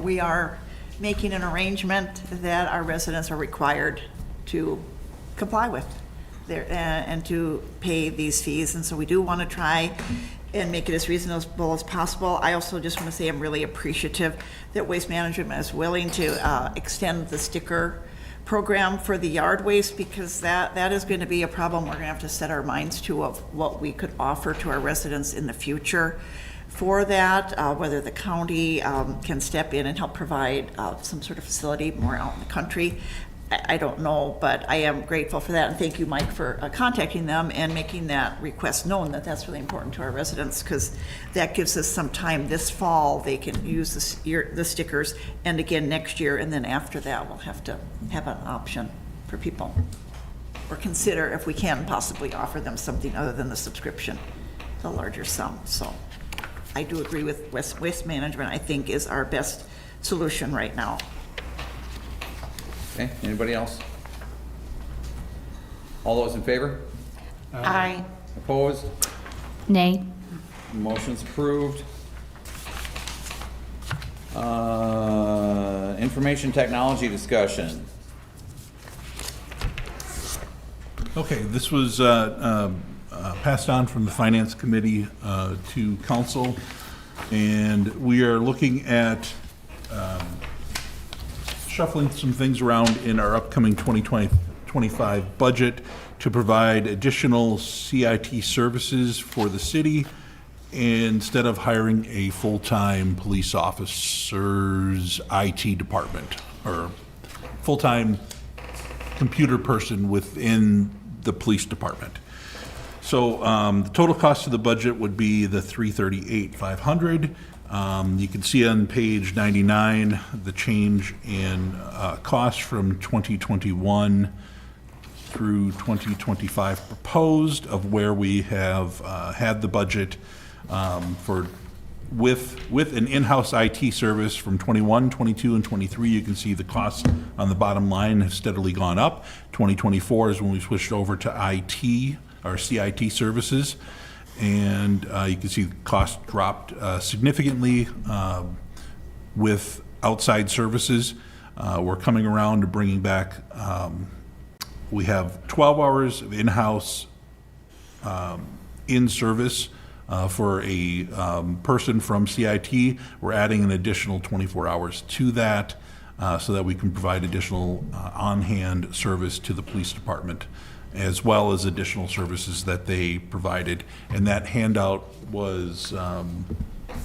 we are making an arrangement that our residents are required to comply with and to pay these fees. And so we do want to try and make it as reasonable as possible. I also just want to say I'm really appreciative that Waste Management is willing to extend the sticker program for the yard waste, because that is going to be a problem we're going to have to set our minds to, of what we could offer to our residents in the future for that, whether the county can step in and help provide some sort of facility more out in the country. I don't know, but I am grateful for that, and thank you, Mike, for contacting them and making that request known, that that's really important to our residents, because that gives us some time this fall. They can use the stickers, and again next year, and then after that we'll have to have an option for people, or consider if we can possibly offer them something other than the subscription, the larger sum. So I do agree with Waste Management, I think, is our best solution right now. Okay, anybody else? All those in favor? Aye. Opposed? Nay. Motion's approved. Information technology discussion. Okay, this was passed on from the Finance Committee to Council, and we are looking at shuffling some things around in our upcoming 2025 budget to provide additional CIT services for the city instead of hiring a full-time police officer's IT department or full-time computer person within the police department. So the total cost of the budget would be the $338,500. You can see on page 99 the change in cost from 2021 through 2025 proposed of where we have had the budget for with an in-house IT service from 21, 22, and 23. You can see the costs on the bottom line have steadily gone up. 2024 is when we switched over to IT, or CIT services. And you can see the cost dropped significantly with outside services. We're coming around to bringing back, we have 12 hours of in-house in-service for a person from CIT. We're adding an additional 24 hours to that so that we can provide additional on-hand service to the police department, as well as additional services that they provided. And that handout was on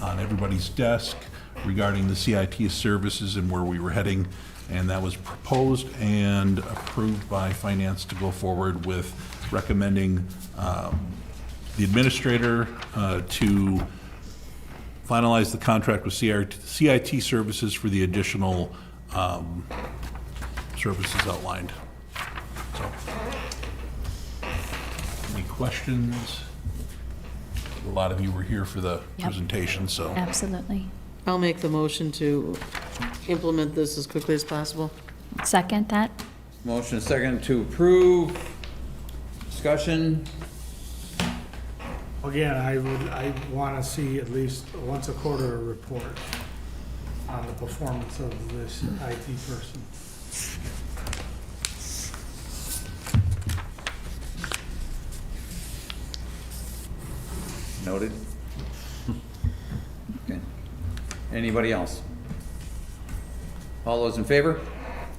everybody's desk regarding the CIT services and where we were heading. And that was proposed and approved by Finance to go forward with recommending the administrator to finalize the contract with CIT services for the additional services outlined. So. Any questions? A lot of you were here for the presentation, so. Absolutely. I'll make the motion to implement this as quickly as possible. Second that? Motion is second to approve. Discussion. Again, I want to see at least once a quarter a report on the performance of this IT person. Noted. Okay. Anybody else? All those in favor?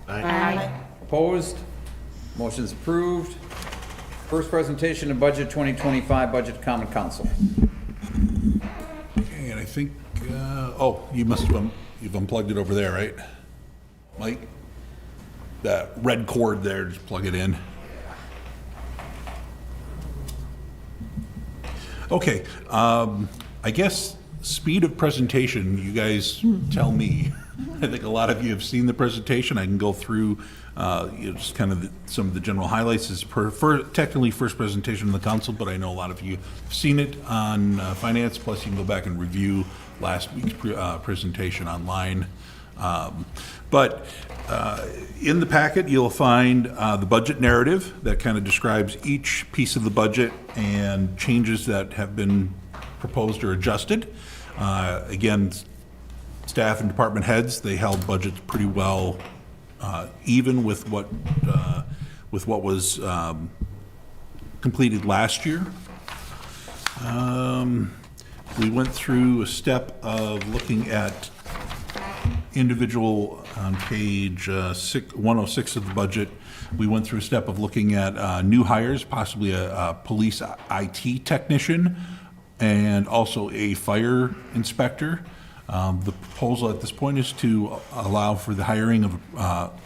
Aye. Opposed? Motion's approved. First presentation of budget 2025, budget to Common Council. Okay, and I think, oh, you must have, you've unplugged it over there, right? Mike? That red cord there, just plug it in. Okay, I guess speed of presentation, you guys tell me. I think a lot of you have seen the presentation. I can go through just kind of some of the general highlights. It's technically first presentation in the council, but I know a lot of you have seen it on finance, plus you can go back and review last week's presentation online. But in the packet, you'll find the budget narrative that kind of describes each piece of the budget and changes that have been proposed or adjusted. Again, staff and department heads, they held budgets pretty well even with what with what was completed last year. We went through a step of looking at individual, on page 106 of the budget, we went through a step of looking at new hires, possibly a police IT technician, and also a fire inspector. The proposal at this point is to allow for the hiring of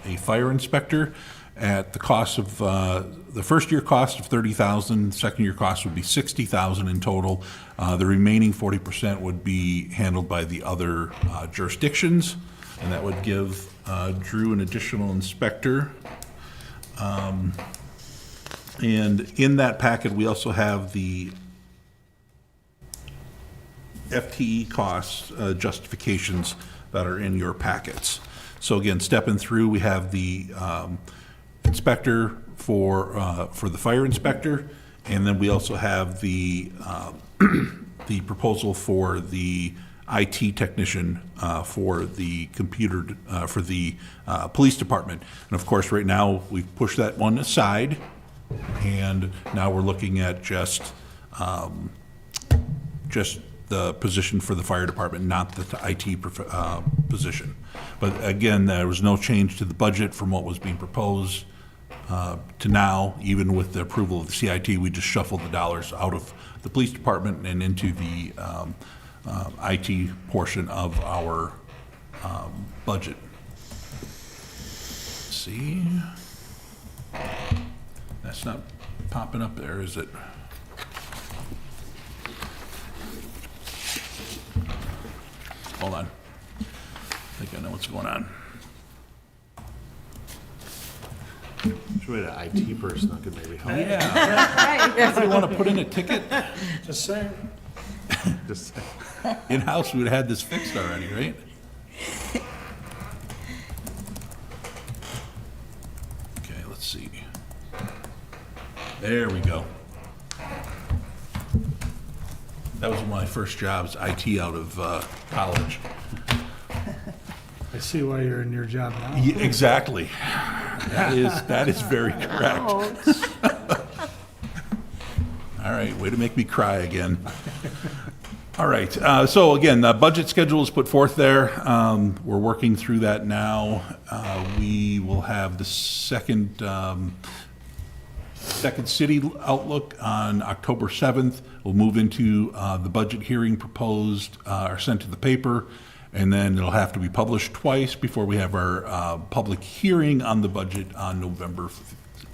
a fire inspector at the cost of, the first year cost of $30,000, second year cost would be $60,000 in total. The remaining 40% would be handled by the other jurisdictions, and that would give Drew an additional inspector. And in that packet, we also have the FTE costs justifications that are in your packets. So again, stepping through, we have the inspector for the fire inspector, and then we also have the the proposal for the IT technician for the computer for the police department. And of course, right now we've pushed that one aside, and now we're looking at just the position for the fire department, not the IT position. But again, there was no change to the budget from what was being proposed to now. Even with the approval of the CIT, we just shuffled the dollars out of the police department and into the IT portion of our budget. Let's see. That's not popping up there, is it? Hold on. I think I know what's going on. Should we have an IT person that could maybe help? Yeah. You want to put in a ticket? Just saying. Just In-house, we would have had this fixed already, right? Okay, let's see. There we go. That was one of my first jobs, IT out of college. I see why you're in your job now. Yeah, exactly. That is very correct. All right, way to make me cry again. All right, so again, the budget schedule is put forth there. We're working through that now. We will have the second city outlook on October 7th. We'll move into the budget hearing proposed or sent to the paper, and then it'll have to be published twice before we have our public hearing on the budget on November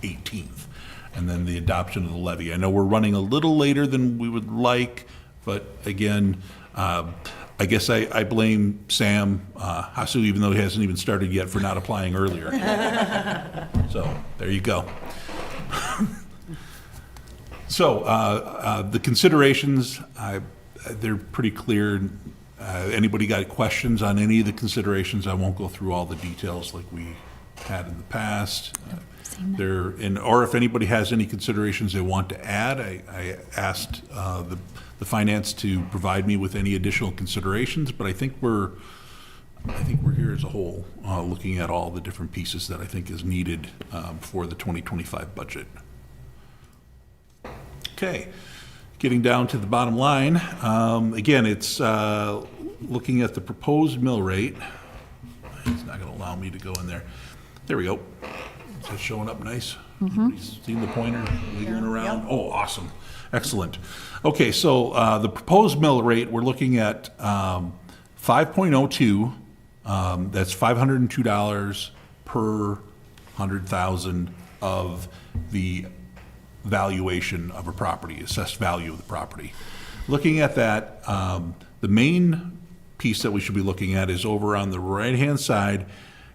18th, and then the adoption of the levy. I know we're running a little later than we would like, but again, I guess I blame Sam Hasu, even though he hasn't even started yet, for not applying earlier. So there you go. So the considerations, they're pretty clear. Anybody got questions on any of the considerations? I won't go through all the details like we had in the past. Or if anybody has any considerations they want to add, I asked the finance to provide me with any additional considerations, but I think we're here as a whole, looking at all the different pieces that I think is needed for the 2025 budget. Okay, getting down to the bottom line. Again, it's looking at the proposed mill rate. It's not going to allow me to go in there. There we go. Is that showing up nice? Everybody's seen the pointer wiggling around? Oh, awesome. Excellent. Okay, so the proposed mill rate, we're looking at 5.02. That's $502 per 100,000 of the valuation of a property, assessed value of the property. Looking at that, the main piece that we should be looking at is over on the right-hand side.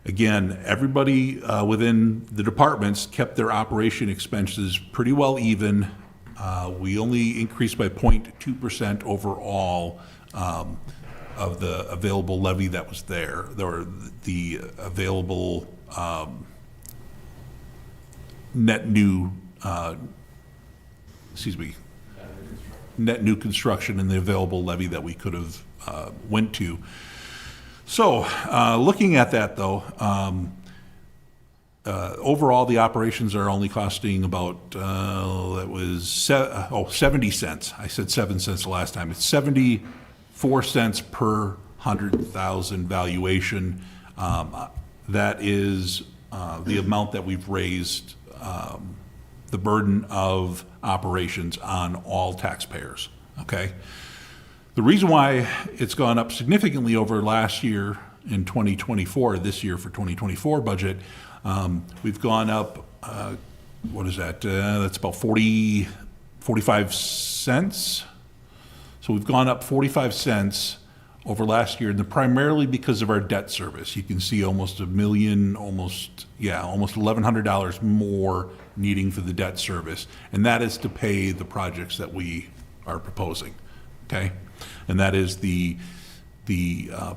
Again, everybody within the departments kept their operation expenses pretty well even. We only increased by 0.2% overall of the available levy that was there. There were the available net new construction and the available levy that we could have went to. So looking at that though, overall, the operations are only costing about, 70 cents. I said 7 cents the last time. It's 74 cents per 100,000 valuation. That is the amount that we've raised the burden of operations on all taxpayers, okay? The reason why it's gone up significantly over last year in 2024, this year for 2024 budget, we've gone up, what is that? That's about 45 cents. So we've gone up 45 cents over last year, and primarily because of our debt service. You can see almost $1 million, almost $1,100 more needing for the debt service, and that is to pay the projects that we are proposing, okay? And that is the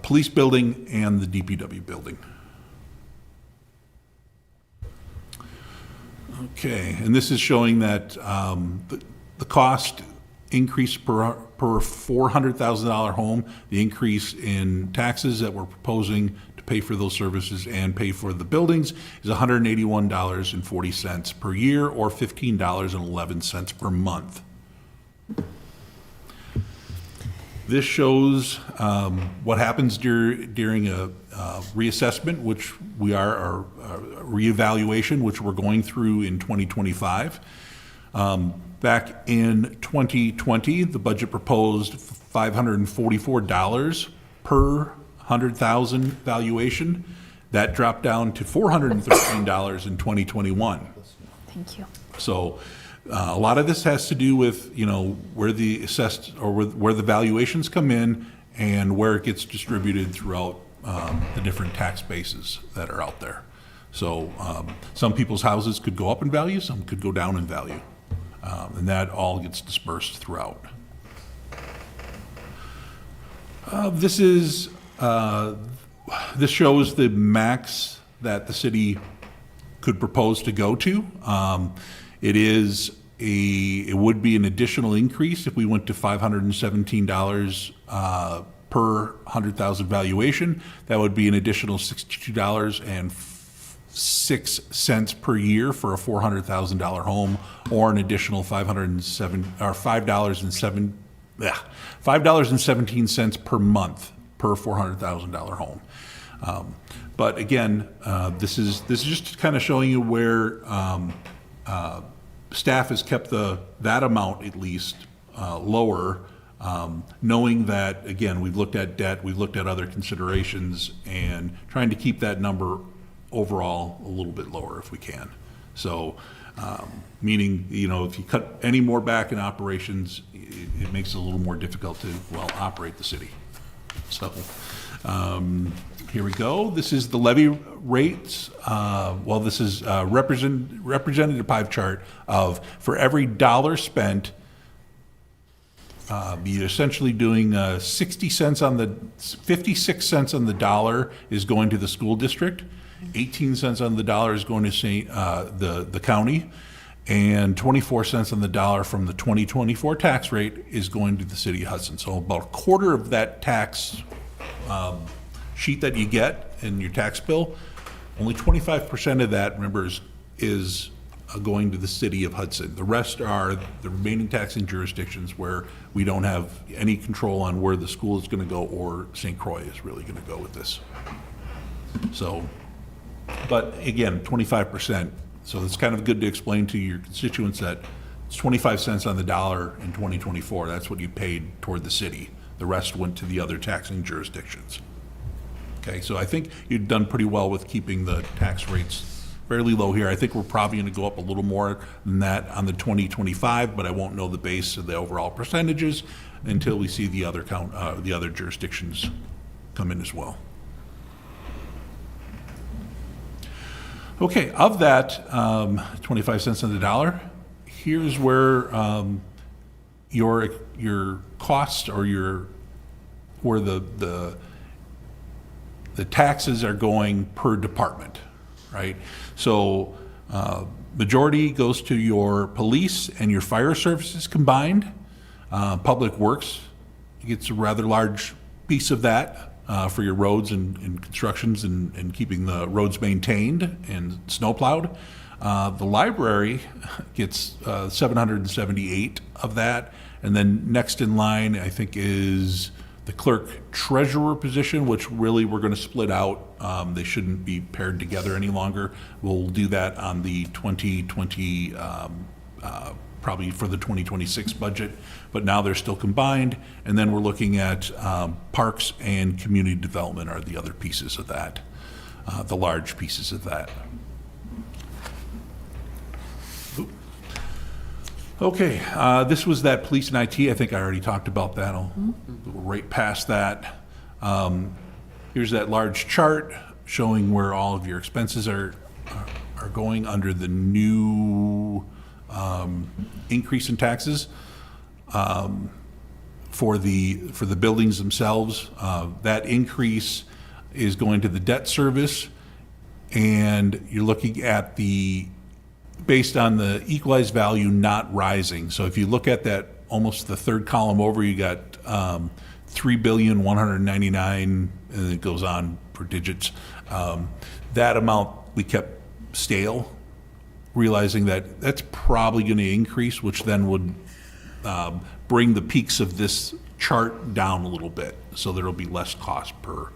police building and the DPW building. Okay, and this is showing that the cost increase per $400,000 home, the increase in taxes that we're proposing to pay for those services and pay for the buildings is $181.40 per year, or $15.11 per month. This shows what happens during a reassessment, which we are, a reevaluation, which we're going through in 2025. Back in 2020, the budget proposed $544 per 100,000 valuation. That dropped down to $413 in 2021. Thank you. So a lot of this has to do with, where the assessed or where the valuations come in and where it gets distributed throughout the different tax bases that are out there. So some people's houses could go up in value, some could go down in value. And that all gets dispersed throughout. This shows the max that the city could propose to go to. It would be an additional increase if we went to $517 per 100,000 valuation. That would be an additional $62.06 per year for a $400,000 home, or an additional $5.17 per month per $400,000 home. But again, this is just kind of showing you where staff has kept that amount at least lower, knowing that, again, we've looked at debt, we've looked at other considerations, and trying to keep that number overall a little bit lower if we can. So, meaning, if you cut any more back in operations, it makes it a little more difficult to, operate the city. So, here we go. This is the levy rates. This is a representative pie chart of, for every dollar spent, you're essentially doing 56 cents on the dollar is going to the school district, 18 cents on the dollar is going to the county, and 24 cents on the dollar from the 2024 tax rate is going to the city of Hudson. So about a quarter of that tax sheet that you get in your tax bill, only 25% of that, remember, is going to the city of Hudson. The rest are the remaining taxing jurisdictions where we don't have any control on where the school is going to go, or St. Croix is really going to go with this. So, but again, 25%. So it's kind of good to explain to your constituents that it's 25 cents on the dollar in 2024. That's what you paid toward the city. The rest went to the other taxing jurisdictions. Okay, so I think you've done pretty well with keeping the tax rates fairly low here. I think we're probably going to go up a little more than that on the 2025, but I won't know the base of the overall percentages until we see the other the other jurisdictions come in as well. Okay, of that 25 cents on the dollar, here's where your costs, or where the taxes are going per department, right? So majority goes to your police and your fire services combined. Public Works gets a rather large piece of that, for your roads and constructions and keeping the roads maintained and snow plowed. The library gets 778 of that. And then next in line, I think, is the clerk treasurer position, which really we're going to split out. They shouldn't be paired together any longer. We'll do that on the 2020, probably for the 2026 budget, but now they're still combined. And then we're looking at parks and community development are the other pieces of that, the large pieces of that. Okay, this was that police and IT. I think I already talked about that. I'll go right past that. Here's that large chart showing where all of your expenses are going under the new increase in taxes for the buildings themselves. That increase is going to the debt service, and you're looking at based on the equalized value not rising. So if you look at that, almost the third column over, you got 3,199,000, and it goes on for digits. That amount we kept stale, realizing that that's probably going to increase, which then would bring the peaks of this chart down a little bit, so there'll be less cost per.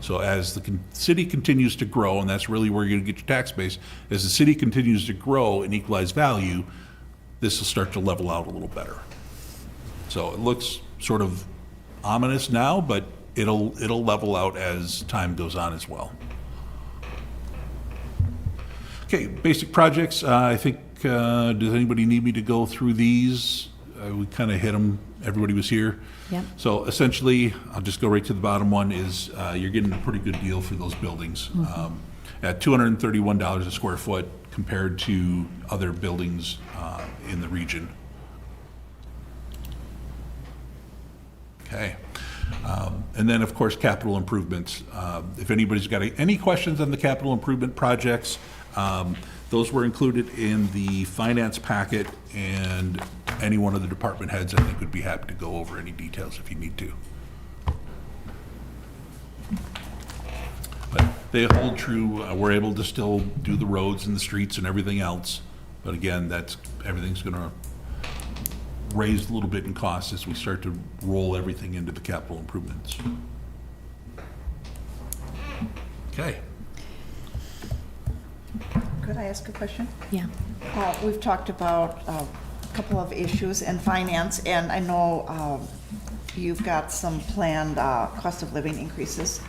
So as the city continues to grow, and that's really where you're going to get your tax base, as the city continues to grow and equalize value, this will start to level out a little better. So it looks sort of ominous now, but it'll level out as time goes on as well. Okay, basic projects. I think, does anybody need me to go through these? We kind of hit them. Everybody was here. Yep. So essentially, I'll just go right to the bottom one, is you're getting a pretty good deal for those buildings. At $231 a square foot compared to other buildings in the region. Okay. And then, of course, capital improvements. If anybody's got any questions on the capital improvement projects, those were included in the finance packet, and any one of the department heads, I think, would be happy to go over any details if you need to. But they hold true. We're able to still do the roads and the streets and everything else. But again, everything's going to raise a little bit in cost as we start to roll everything into the capital improvements. Okay. Could I ask a question? Yeah. We've talked about a couple of issues in finance, and I know you've got some planned cost of living increases.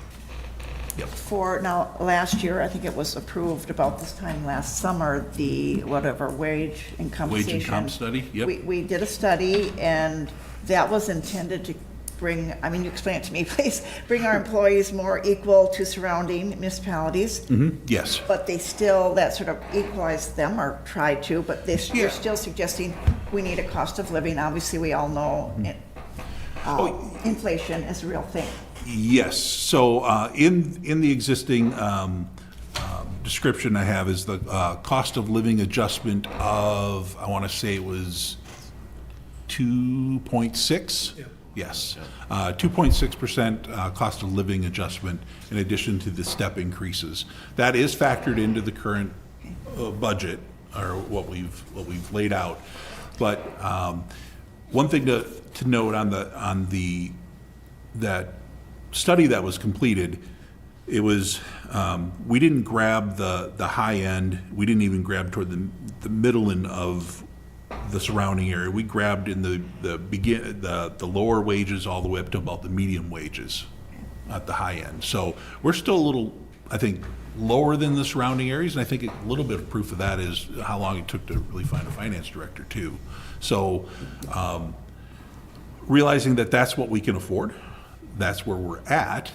Yep. For now, last year, I think it was approved about this time last summer, the whatever wage and compensation. Wage and comp study, yep. We did a study, and that was intended to bring, I mean, you explain it to me, please, bring our employees more equal to surrounding municipalities. Yes. But they still, that sort of equalized them, or tried to, but they're still suggesting we need a cost of living. Obviously, we all know inflation is a real thing. Yes. So in the existing description I have is the cost of living adjustment of, I want to say it was 2.6. Yep. Yes, 2.6% cost of living adjustment in addition to the step increases. That is factored into the current budget, or what we've laid out. But one thing to note on that study that was completed, it was we didn't grab the high end. We didn't even grab toward the middle end of the surrounding area. We grabbed in the lower wages all the way up to about the medium wages at the high end. So we're still a little, I think, lower than the surrounding areas, and I think a little bit of proof of that is how long it took to really find a finance director too. So realizing that that's what we can afford, that's where we're at,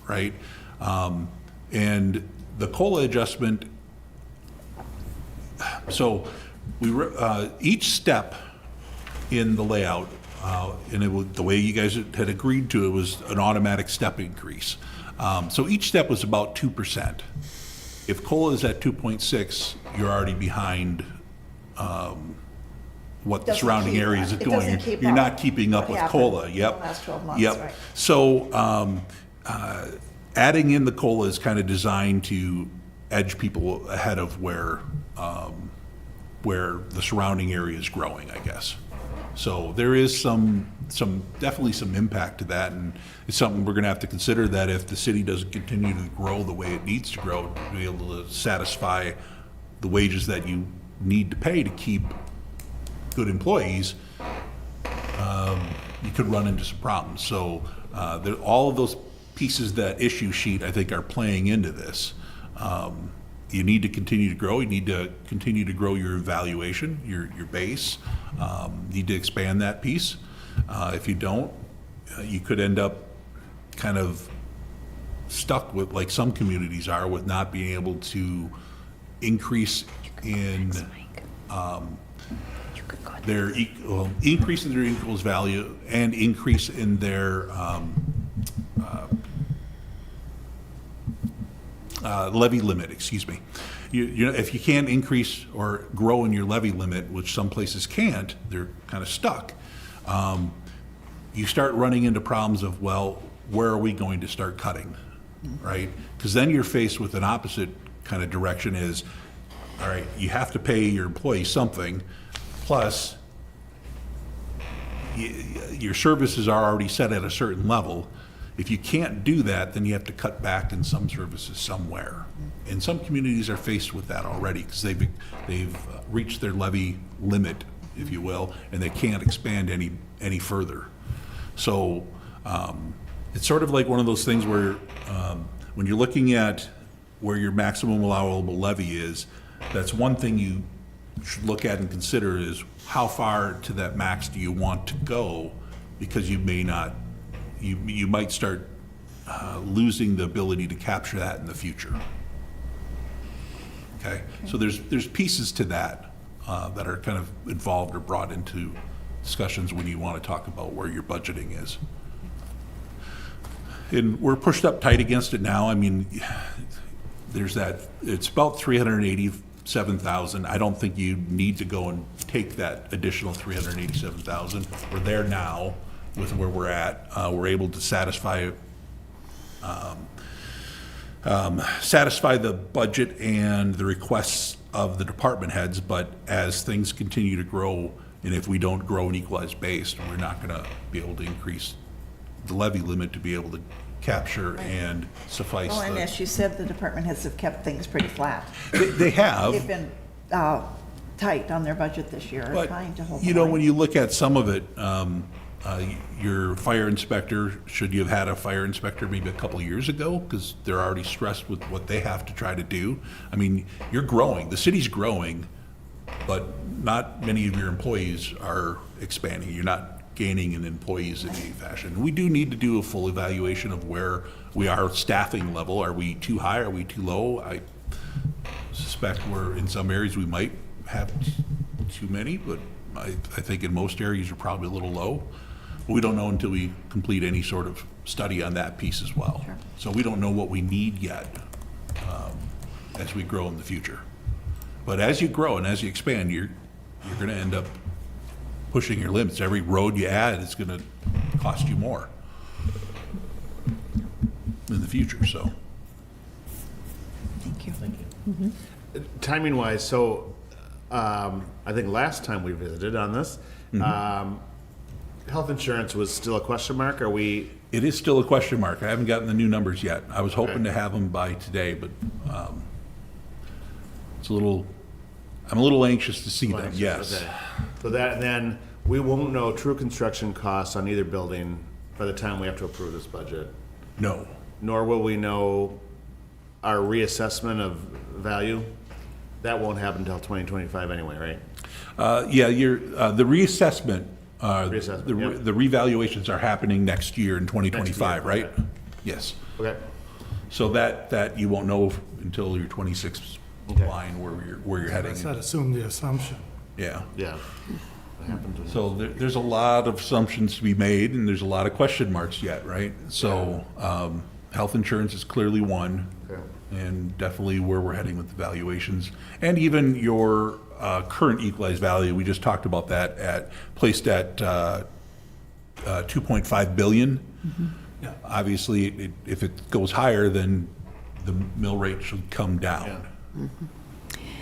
right? And the COLA adjustment, so each step in the layout, and the way you guys had agreed to it was an automatic step increase. So each step was about 2%. If COLA is at 2.6, you're already behind what the surrounding areas are going. You're not keeping up with COLA. Yep. The last 12 months, yep. Right. So adding in the COLA is kind of designed to edge people ahead of where the surrounding area is growing, I guess. So there is definitely some impact to that, and it's something we're gonna have to consider, that if the city doesn't continue to grow the way it needs to grow, to be able to satisfy the wages that you need to pay to keep good employees, you could run into some problems. So all of those pieces, that issue sheet, I think, are playing into this. You need to continue to grow. You need to continue to grow your evaluation, your base. Need to expand that piece. If you don't, you could end up kind of stuck with, like some communities are, with not being able to increase in increase in their equals value and increase in their levy limit, excuse me. You know, if you can't increase or grow in your levy limit, which some places can't, they're kind of stuck. You start running into problems of, well, where are we going to start cutting, right? Because then you're faced with an opposite kind of direction is, all right, you have to pay your employees something, plus your services are already set at a certain level. If you can't do that, then you have to cut back in some services somewhere. And some communities are faced with that already because they've reached their levy limit, if you will, and they can't expand any further. So it's sort of like one of those things where when you're looking at where your maximum allowable levy is, that's one thing you should look at and consider is how far to that max do you want to go, because you may not, you might start losing the ability to capture that in the future. Okay, so there's pieces to that that are kind of involved or brought into discussions when you want to talk about where your budgeting is. And we're pushed up tight against it now. I mean, there's that, it's about 387,000. I don't think you need to go and take that additional 387,000. We're there now with where we're at. We're able to satisfy the budget and the requests of the department heads, but as things continue to grow, and if we don't grow an equalized base, we're not gonna be able to increase the levy limit to be able to capture and suffice. Well, and as you said, the department heads have kept things pretty flat. They have. They've been tight on their budget this year, But, trying to hold. you know, when you look at some of it, your fire inspector, should you have had a fire inspector maybe a couple of years ago? Because they're already stressed with what they have to try to do. I mean, you're growing, the city's growing, but not many of your employees are expanding. You're not gaining in employees in any fashion. We do need to do a full evaluation of where we are staffing level. Are we too high? Are we too low? I suspect we're, in some areas we might have too many, but I think in most areas you're probably a little low. We don't know until we complete any sort of study on that piece as well. Sure. So we don't know what we need yet as we grow in the future. But as you grow and as you expand, you're going to end up pushing your limits. Every road you add is going to cost you more in the future. So, Thank you. Timing wise, so I think last time we visited on this, health insurance was still a question mark. Are we? it is still a question mark. I haven't gotten the new numbers yet. I was hoping to have them by today, but it's a little. I'm a little anxious to see them. Yes. Okay. So that, and then we won't know true construction costs on either building by the time we have to approve this budget. No. Nor will we know our reassessment of value. That won't happen until 2025 anyway, right? Yeah, the reassessment, Reassessment, the revaluations are happening next year in 2025, right? okay. Yes. Okay. So that you won't know until your 26 Okay. line where you're heading. That assumed the assumption. Yeah. Yeah. What happened to So there's a lot of assumptions to be made, and there's a lot of question marks yet, right? So health insurance is clearly one, Okay. and definitely where we're heading with the valuations. And even your current equalized value, we just talked about that, placed at 2.5 billion. Yeah. Obviously, if it goes higher, then the mill rate should come down.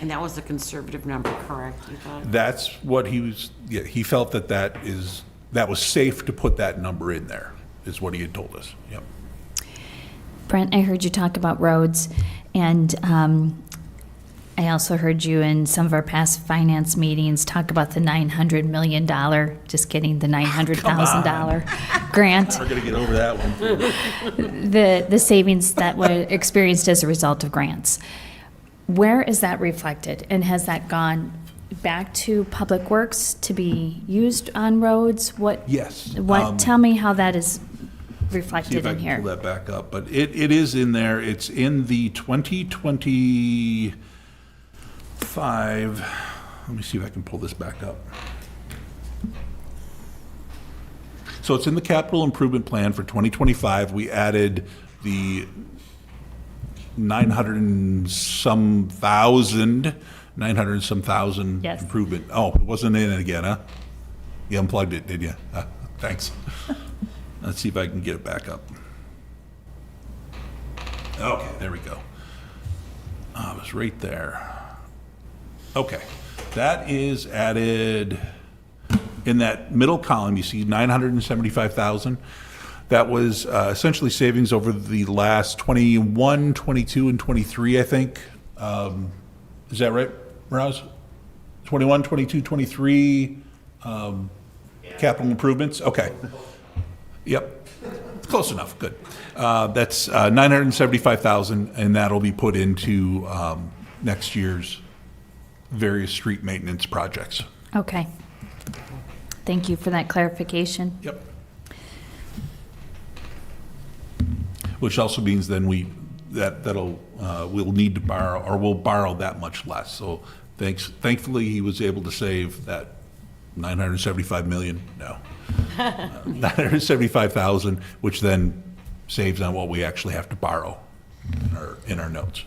And that was a conservative number, correct? You thought? That's what he felt that was safe to put that number in there, is what he had told us. Yep. Brent, I heard you talk about roads, and I also heard you in some of our past finance meetings talk about the $900 million, just kidding, the $900,000 grant. We're going to get over that one. The savings that were experienced as a result of grants. Where is that reflected, and has that gone back to Public Works to be used on roads? Yes. Tell me how that is See reflected if I in can here. pull that back up, but it is in there. It's in the 2025. Let me see if I can pull this back up. So it's in the capital improvement plan for 2025. We added the 900 and some thousand Yes. improvement. Oh, it wasn't in it again, huh? You unplugged it, did you? Thanks. Let's see if I can get it back up. Okay, there we go. It was right there. Okay, that is added in that middle column. You see 975,000. That was essentially savings over the last 21, 22, and 23, I think. Is that right, Rouse? 21, 22, 23 capital improvements? Okay. Yep. Close enough. Good. That's 975,000, and that'll be put into next year's various street maintenance projects. Okay. Thank you for that clarification. Yep. Which also means then we'll need to borrow, or we'll borrow that much less. So thankfully, he was able to save that 975 million. No, 975,000, which then saves on what we actually have to borrow in our notes.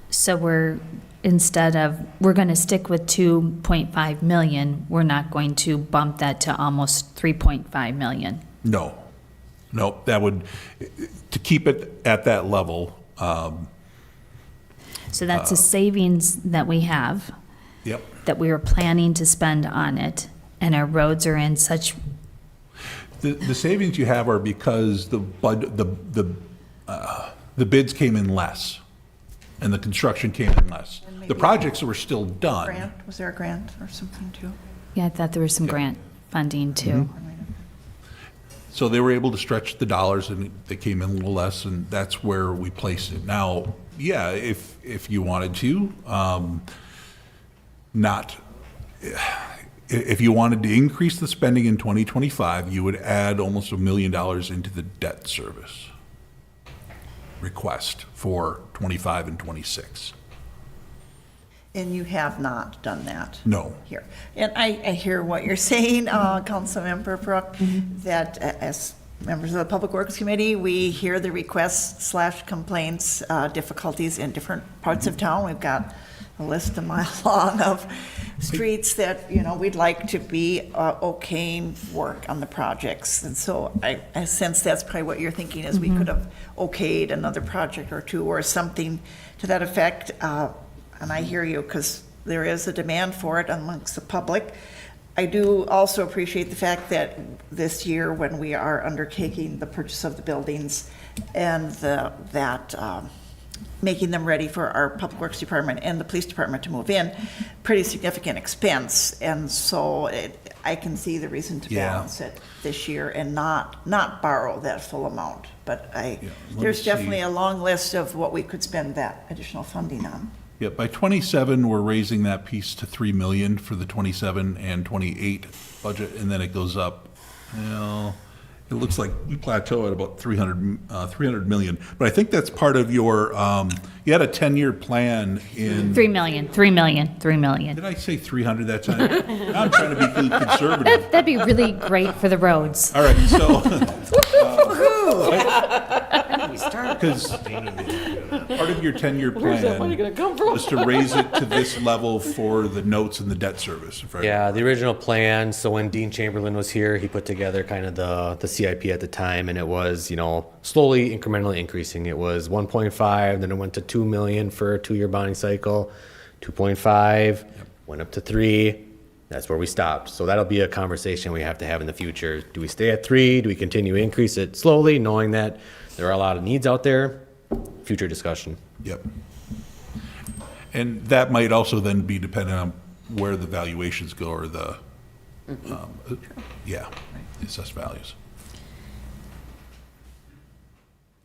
So we're going to stick with 2.5 million. We're not going to bump that to almost 3.5 million. No, that would, to keep it at that level. So that's a savings that we have. Yep. That we were planning to spend on it, and our roads are in such. The savings you have are because the bids came in less, and the construction came in less. The projects were still done. Grant, was there a grant or something too? Yeah, I thought there was some grant funding too. Mm-hmm. So they were able to stretch the dollars, and they came in a little less, and that's where we placed it. Now, yeah, if you wanted to, if you wanted to increase the spending in 2025, you would add almost $1 million into the debt service request for 25 and 26. And you have not done that? No. Here. And I hear what you're saying, Councilmember Brooke, that as members of the Public Works Committee, we hear the requests/complaints, difficulties in different parts of town. We've got a list a mile long of streets that, we'd like to be okaying work on the projects. And so I sense that's probably what you're thinking is we could have okayed another project or two or something to that effect. And I hear you, because there is a demand for it amongst the public. I do also appreciate the fact that this year, when we are undertaking the purchase of the buildings and making them ready for our Public Works Department and the Police Department to move in, pretty significant expense. And so I can see the reason to balance it this year and not borrow that full amount. But there's definitely a long list of what we could spend that additional funding on. Yeah, by 27, we're raising that piece to $3 million for the 27 and 28 budget, and then it goes up. It looks like we plateau at about 300 million. But I think that's part of your, you had a 10-year plan in. 3 million. Did I say 300 that time? I'm trying to be conservative. That'd be really great for the roads. All right, so. Because part of your 10-year Where's that money plan gonna come from? was to raise it to this level for the notes and the debt service. if I Yeah, the original plan, so when Dean Chamberlain was here, he put together kind of the CIP at the time, and it was, slowly incrementally increasing. It was 1.5, then it went to 2 million for a 2-year bonding cycle, 2.5, went up to 3. That's where we stopped. So that'll be a conversation we have to have in the future. Do we stay at 3? Do we continue to increase it slowly, knowing that there are a lot of needs out there? Future discussion. Yep. And that might also then be dependent on where the valuations go or the, the assessed values.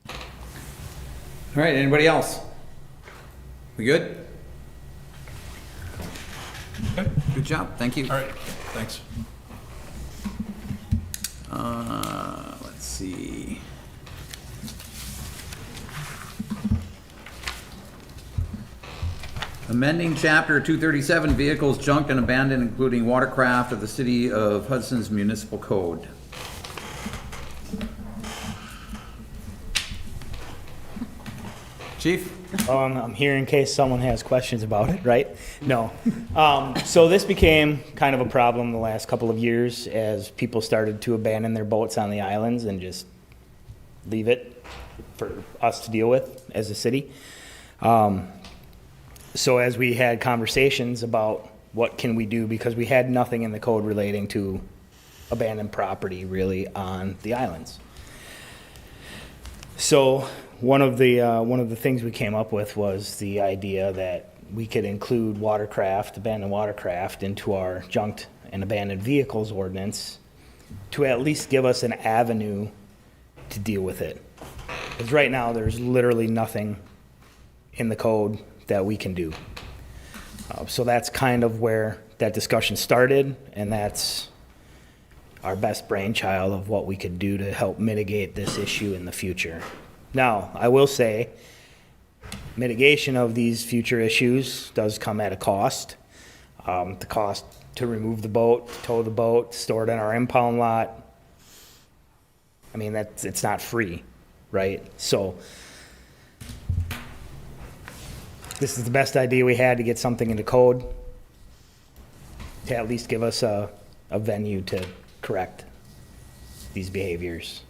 All right, anybody else? We good? Okay. Good job, thank you. All right, thanks. Let's see. Amending Chapter 237, Vehicles Junk and Abandoned, including watercraft of the City of Hudson's Municipal Code. Chief? I'm here in case someone has questions about it, right? No. So this became kind of a problem the last couple of years as people started to abandon their boats on the islands and just leave it for us to deal with as a city. So as we had conversations about what can we do, because we had nothing in the code relating to abandoned property really on the islands. So one of the things we came up with was the idea that we could include abandoned watercraft into our junked and abandoned vehicles ordinance to at least give us an avenue to deal with it. Because right now, there's literally nothing in the code that we can do. So that's kind of where that discussion started, and that's our best brainchild of what we could do to help mitigate this issue in the future. Now, I will say, mitigation of these future issues does come at a cost. The cost to remove the boat, tow the boat, store it in our impound lot. I mean, it's not free, right? So this is the best idea we had to get something into code to at least give us a venue to correct these behaviors.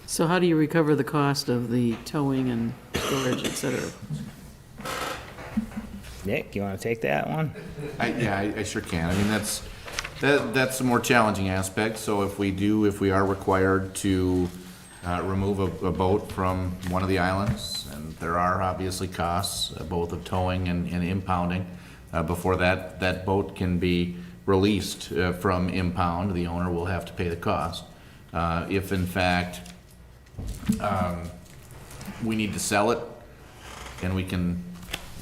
So how do you recover the cost of the towing and storage, et cetera? Nick, you want to take that one? I sure can. I mean, that's a more challenging aspect. So if we are required to remove a boat from one of the islands, and there are obviously costs, both of towing and impounding, before that boat can be released from impound, the owner will have to pay the cost. If in fact we need to sell it, and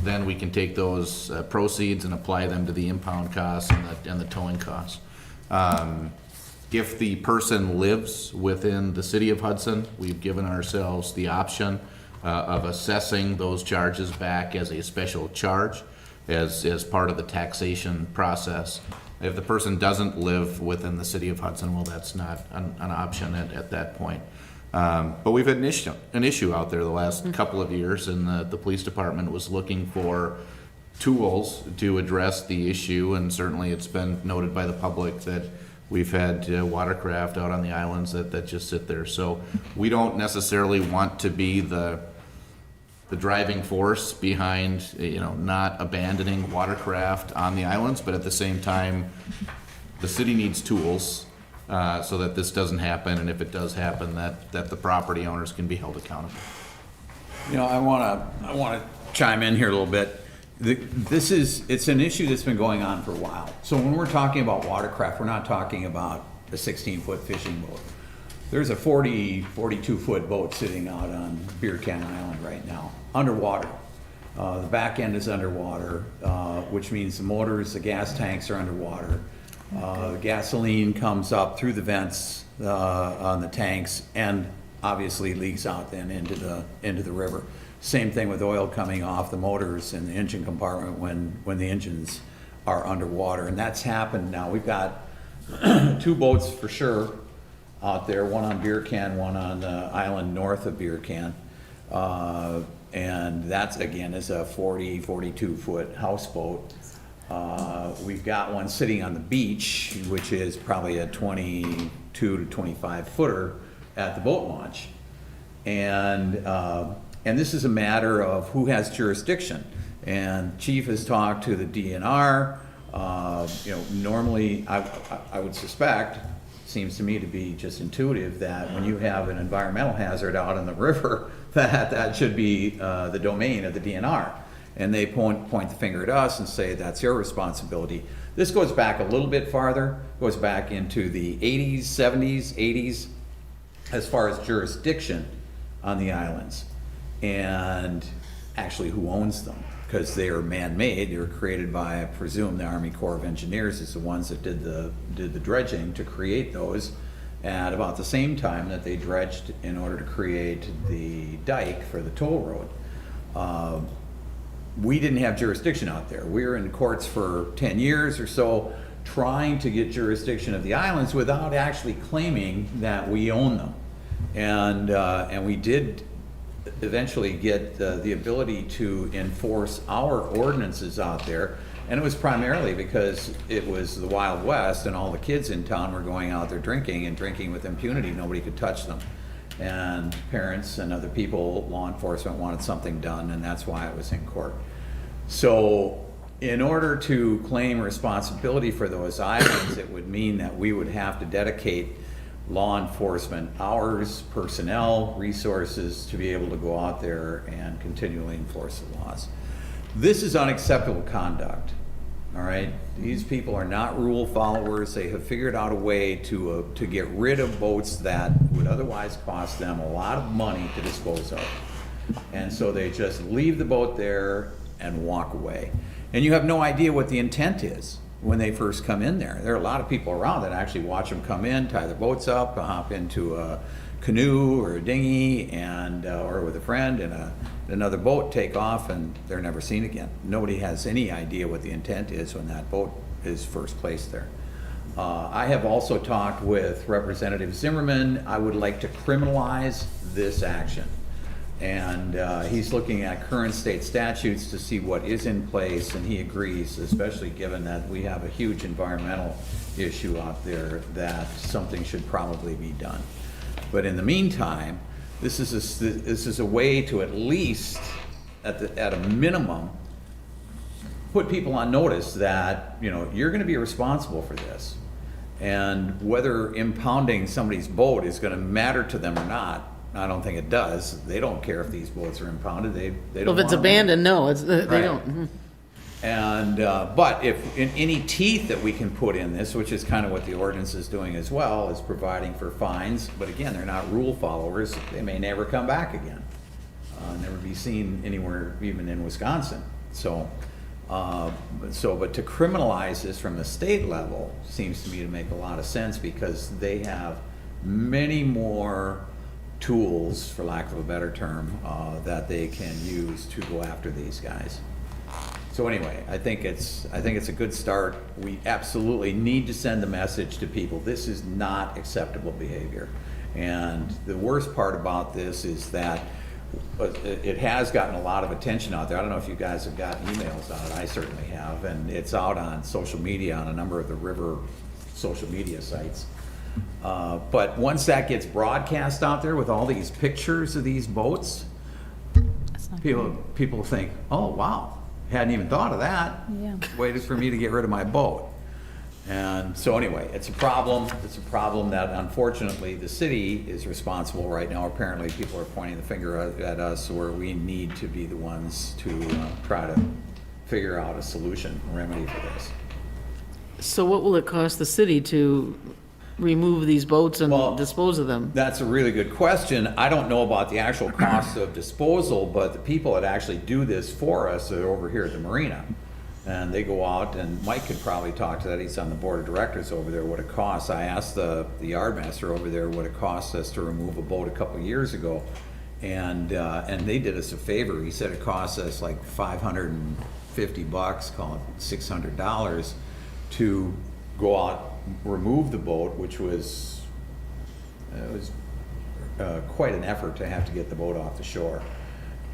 then we can take those proceeds and apply them to the impound costs and the towing costs. If the person lives within the city of Hudson, we've given ourselves the option of assessing those charges back as a special charge as part of the taxation process. If the person doesn't live within the city of Hudson, well, that's not an option at that point. But we've had an issue out there the last couple of years, and the police department was looking for tools to address the issue, and certainly it's been noted by the public that we've had watercraft out on the islands that just sit there. So we don't necessarily want to be the driving force behind, not abandoning watercraft on the islands, but at the same time, the city needs tools so that this doesn't happen, and if it does happen, that the property owners can be held accountable. I want to chime in here a little bit. It's an issue that's been going on for a while. So when we're talking about watercraft, we're not talking about a 16-foot fishing boat. There's a 42-foot boat sitting out on Beer Can Island right now, underwater. The back end is underwater, which means the motors, the gas tanks are underwater. The gasoline comes up through the vents on the tanks and obviously leaks out then into the river. Same thing with oil coming off the motors in the engine compartment when the engines are underwater, and that's happened now. We've got 2 boats for sure out there, one on Beer Can, one on the island north of Beer Can. And that's, again, is a 40, 42-foot houseboat. We've got one sitting on the beach, which is probably a 22 to 25 footer at the boat launch. And this is a matter of who has jurisdiction. And Chief has talked to the DNR. Normally, I would suspect, seems to me to be just intuitive, that when you have an environmental hazard out in the river, that should be the domain of the DNR. And they point the finger at us and say that's your responsibility. This goes back a little bit farther, goes back into the 80s, 70s, 80s, as far as jurisdiction on the islands, and actually who owns them, because they are man-made. They were created by, I presume, the Army Corps of Engineers is the ones that did the dredging to create those at about the same time that they dredged in order to create the dike for the toll road. We didn't have jurisdiction out there. We were in courts for 10 years or so trying to get jurisdiction of the islands without actually claiming that we own them. And we did eventually get the ability to enforce our ordinances out there. And it was primarily because it was the Wild West and all the kids in town were going out there drinking with impunity. Nobody could touch them. And parents and other people, law enforcement, wanted something done, and that's why it was in court. So in order to claim responsibility for those islands, it would mean that we would have to dedicate law enforcement hours, personnel, resources to be able to go out there and continually enforce the laws. This is unacceptable conduct, all right? These people are not rule followers. They have figured out a way to get rid of boats that would otherwise cost them a lot of money to dispose of. And so they just leave the boat there and walk away. And you have no idea what the intent is when they first come in there. There are a lot of people around that actually watch them come in, tie their boats up, hop into a canoe or a dinghy, and or with a friend in another boat, take off, and they're never seen again. Nobody has any idea what the intent is when that boat is first placed there. I have also talked with Representative Zimmerman. I would like to criminalize this action. And he's looking at current state statutes to see what is in place, and he agrees, especially given that we have a huge environmental issue out there, that something should probably be done. But in the meantime, this is a way to at least, at a minimum, put people on notice that, you know, you're going to be responsible for this. And whether impounding somebody's boat is going to matter to them or not, I don't think it does. They don't care if these boats are impounded. They don't. Well, if it's abandoned, no, they Right. don't. Mhm. And, but if in any teeth that we can put in this, which is kind of what the ordinance is doing as well, is providing for fines. But again, they're not rule followers. They may never come back again. Never be seen anywhere, even in Wisconsin. So, but to criminalize this from the state level seems to me to make a lot of sense, because they have many more tools, for lack of a better term, that they can use to go after these guys. So anyway, I think it's a good start. We absolutely need to send the message to people. This is not acceptable behavior. And the worst part about this is that it has gotten a lot of attention out there. I don't know if you guys have gotten emails on it. I certainly have. And it's out on social media, on a number of the river social media sites. But once that gets broadcast out there with all these pictures of these boats, people think, oh, wow, hadn't even thought of that. Yeah. Waited for me to get rid of my boat. And so anyway, it's a problem. It's a problem that unfortunately the city is responsible right now. Apparently people are pointing the finger at us, where we need to be the ones to try to figure out a solution, a remedy for this. So what will it cost the city to remove these boats and dispose of them? That's a really good question. I don't know about the actual cost of disposal, but the people that actually do this for us are over here at the marina. And they go out, and Mike could probably talk to that. He's on the board of directors over there, what it costs. I asked the yardmaster over there what it cost us to remove a boat a couple of years ago. And they did us a favor. He said it cost us like $550, call it $600, to go out, remove the boat, which was it was quite an effort to have to get the boat off the shore.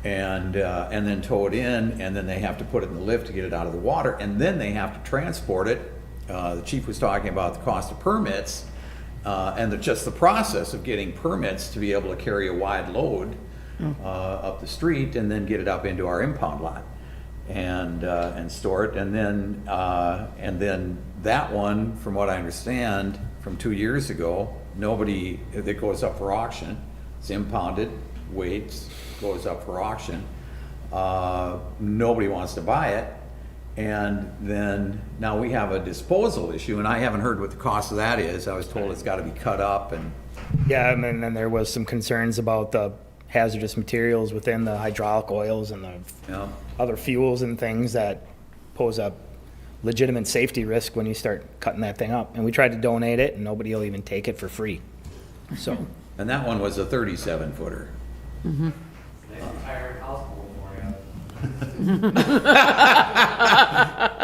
And then tow it in, and then they have to put it in the lift to get it out of the water, and then they have to transport it. The chief was talking about the cost of permits, and just the process of getting permits to be able to carry a wide load up the street and then get it up into our impound lot and store it. And then that one, from what I understand, from 2 years ago, that goes up for auction. It's impounded, weights, goes up for auction. Nobody wants to buy it. And then now we have a disposal issue, and I haven't heard what the cost of that is. I was told it's got to be cut up and. Yeah, and then there was some concerns about the hazardous materials within the hydraulic oils and the other fuels and things that pose a legitimate safety risk when you start cutting that thing up. And we tried to donate it, and nobody will even take it for free. So. And that one was a 37-footer. Mm-hmm.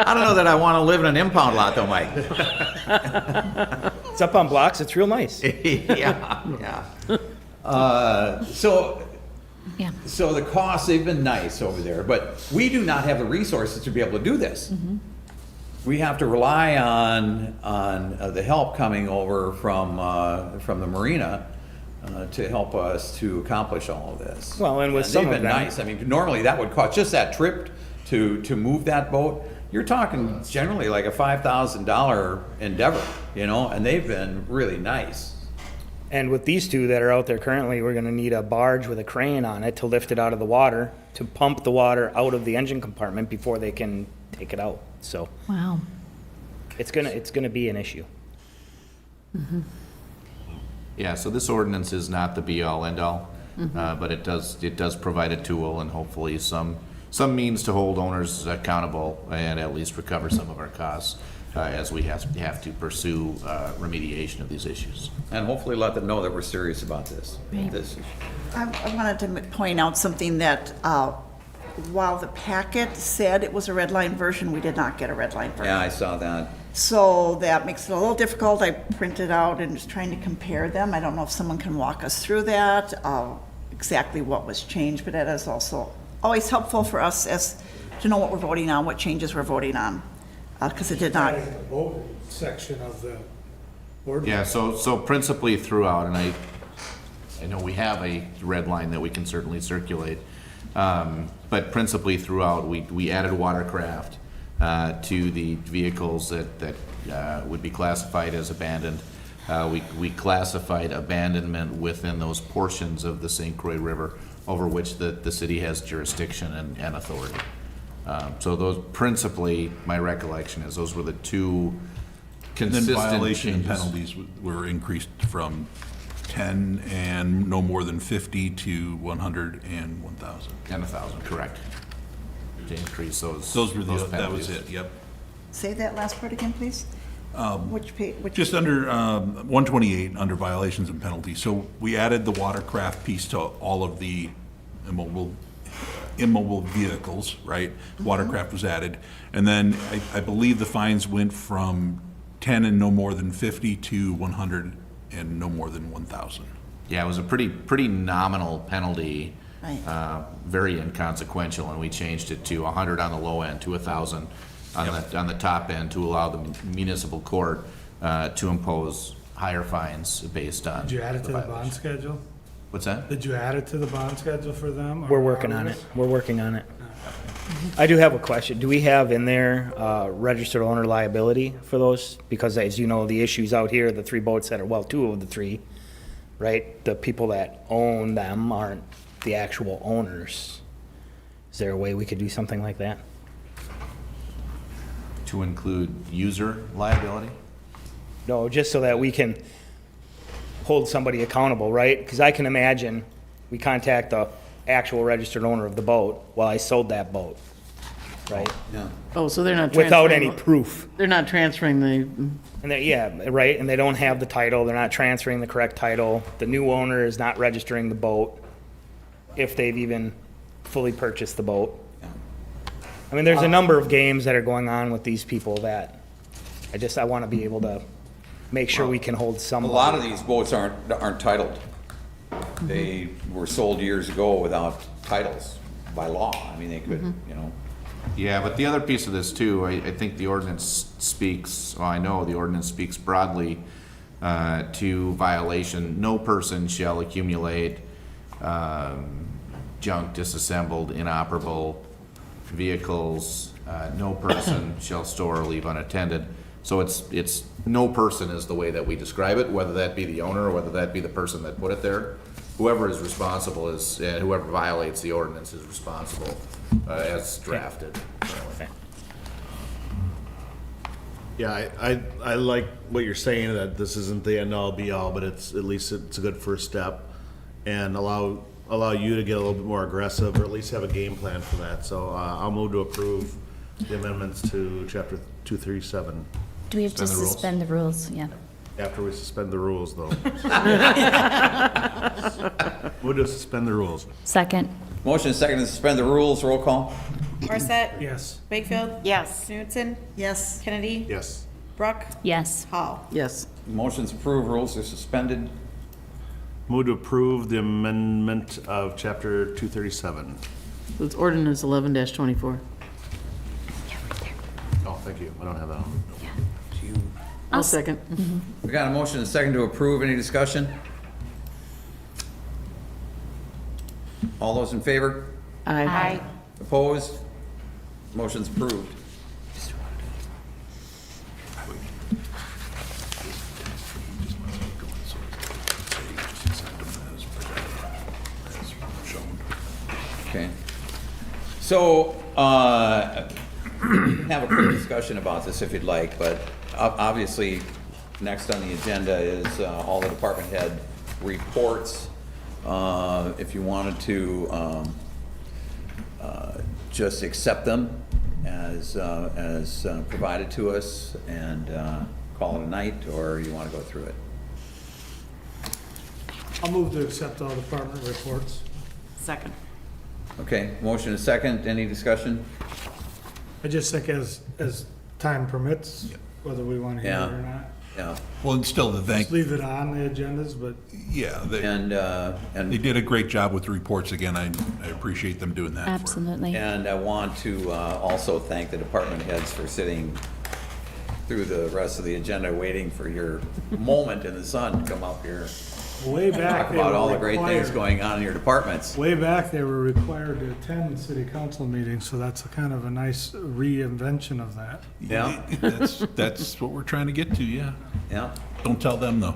I don't know that I want to live in an impound lot though, Mike. It's up on blocks. It's real nice. Yeah. So the costs, they've been nice over there, but we do not have the resources to be able to do this. We have to rely on the help coming over from the marina to help us to accomplish all of this. Well, and with some they've of been them, nice. I mean, normally that would cost just that trip to move that boat. You're talking generally like a $5,000 endeavor, and they've been really nice. and with these two that are out there currently, we're gonna need a barge with a crane on it to lift it out of the water, to pump the water out of the engine compartment before they can take it out. So Wow. it's gonna be an issue. Yeah, so this ordinance is not the be-all, end-all, but it does provide a tool and hopefully some means to hold owners accountable and at least recover some of our costs as we have to pursue remediation of these issues. And hopefully let them know that we're serious about this. Right. This issue. I wanted to point out something that while the packet said it was a red line version, we did not get a red line version. Yeah, I saw that. So that makes it a little difficult. I printed out and just trying to compare them. I don't know if someone can walk us through that, exactly what was changed, but that is also always helpful for us as to know what we're voting on, what changes we're voting on, because it did not. The vote section of the ordinance. Yeah, so principally throughout, and I know we have a red line that we can certainly circulate, but principally throughout, we added watercraft to the vehicles that would be classified as abandoned. We classified abandonment within those portions of the St. Croix River over which the city has jurisdiction and authority. So those principally, my recollection is those were the two And then consistent violation and changes. penalties were increased from 10 and no more than 50 to 100 and 1,000. And 1,000, correct. To increase those. Those were that was penalties. it, yep. Say that last part again, please. Which page? Just under 128, under violations and penalties. So we added the watercraft piece to all of the immobile vehicles, right? Watercraft was added. And then I believe the fines went from 10 and no more than 50 to 100 and no more than 1,000. Yeah, it was a pretty nominal penalty. Right. Very inconsequential, and we changed it to 100 on the low end, to 1,000 on the top end, to allow the municipal court to impose higher fines based on. Did you add it to the violation. bond schedule? What's that? Did you add it to the bond schedule for them? or We're working on it. We're working on it. I do have a question. Do we have in there registered owner liability for those? Because as you know, the issues out here, the three boats that are, well, two of the three, right? The people that own them aren't the actual owners. Is there a way we could do something like that? To include user liability? No, just so that we can hold somebody accountable, right? Because I can imagine we contact the actual registered owner of the boat, well, I sold that boat, right? Yeah. Oh, so they're not Without transferring any proof. They're not transferring the, And they, yeah, right, and they don't have the title, they're not transferring the correct title, the new owner is not registering the boat, if they've even fully purchased the boat. I mean, there's a number of games that are going on with these people that I want to be able to make sure we can hold A some. lot of these boats aren't titled. They were sold years ago without titles by law. I mean, they could, you know. Yeah, but the other piece of this too, I think the ordinance speaks, well, I know the ordinance speaks broadly to violation. No person shall accumulate junk, disassembled, inoperable vehicles. No person shall store or leave unattended. So it's no person is the way that we describe it, whether that be the owner or whether that be the person that put it there. Whoever is responsible is, whoever violates the ordinance is responsible as drafted. Yeah, I like what you're saying, that this isn't the end all be all, but it's, at least it's a good first step, and allow you to get a little bit more aggressive, or at least have a game plan for that. So I'll move to approve the amendments to chapter 237. Do we have to suspend the rules? Yeah. After we suspend the rules, though. We'll just suspend the rules. Second. Motion is second to suspend the rules. Roll call. Morissette? Yes. Wakefield? Yes. Knutson? Yes. Kennedy? Yes. Brook? Yes. Hall? Yes. Motion's approved. Rules are suspended. Move to approve the amendment of chapter 237. It's ordinance 11-24. Oh, thank you. I don't have that on. I'll second. We got a motion and a second to approve. Any discussion? All those in favor? Aye. Opposed? Motion's approved. Okay. So, have a quick discussion about this if you'd like, but obviously, next on the agenda is all the department head reports. If you wanted to just accept them as provided to us and call it a night, or you want to go through it? I'll move to accept all department reports. Second. Okay, motion is second. Any discussion? I just think as time permits, whether we want to hear it or not. Yeah. Well, and still the Just leave it on the agendas, but yeah, and they did a great job with the reports again. I appreciate them doing that. Absolutely. And I want to also thank the department heads for sitting through the rest of the agenda, waiting for your moment in the sun to come up here. way back. Talk they about were all the great things required- going on in your departments. Way back, they were required to attend city council meetings, so that's a kind of a nice reinvention of that. Yeah. That's what we're trying to get to, yeah. Yeah. Don't tell them, though.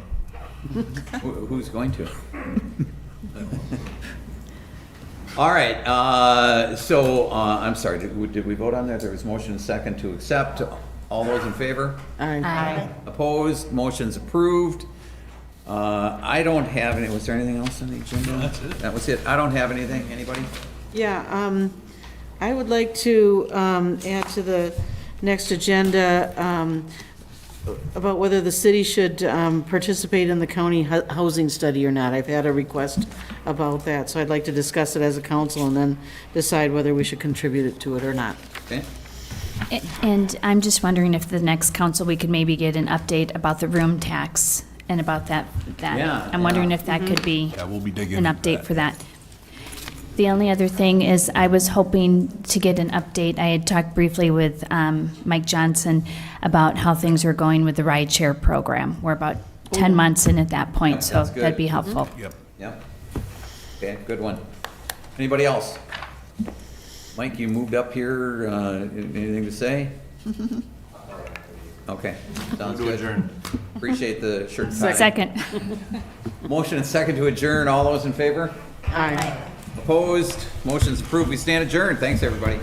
Who's going to? All right, I'm sorry, did we vote on that? There was motion and second to accept. All those in favor? Aye. Opposed? Motion's approved. I don't have any, was there anything else on the agenda? That's it. That was it. I don't have anything. Anybody? Yeah, I would like to add to the next agenda about whether the city should participate in the county housing study or not. I've had a request about that, so I'd like to discuss it as a council and then decide whether we should contribute to it or not. Okay. And I'm just wondering if the next council, we could maybe get an update about the room tax and about that. Yeah, I'm wondering yeah. if that could be Yeah, we'll be digging an into update that. for that. The only other thing is I was hoping to get an update. I had talked briefly with Mike Johnson about how things are going with the rideshare program. We're about 10 months in at that point, Yep, so that's good. that'd be helpful. Yep. Yep. Okay, good one. Anybody else? Mike, you moved up here. Anything to say? Okay, sounds To good. adjourn. Appreciate the shirt and tie. Second. Motion and second to adjourn. All those in favor? Aye. Opposed? Motion's approved. We stand adjourned. Thanks, everybody.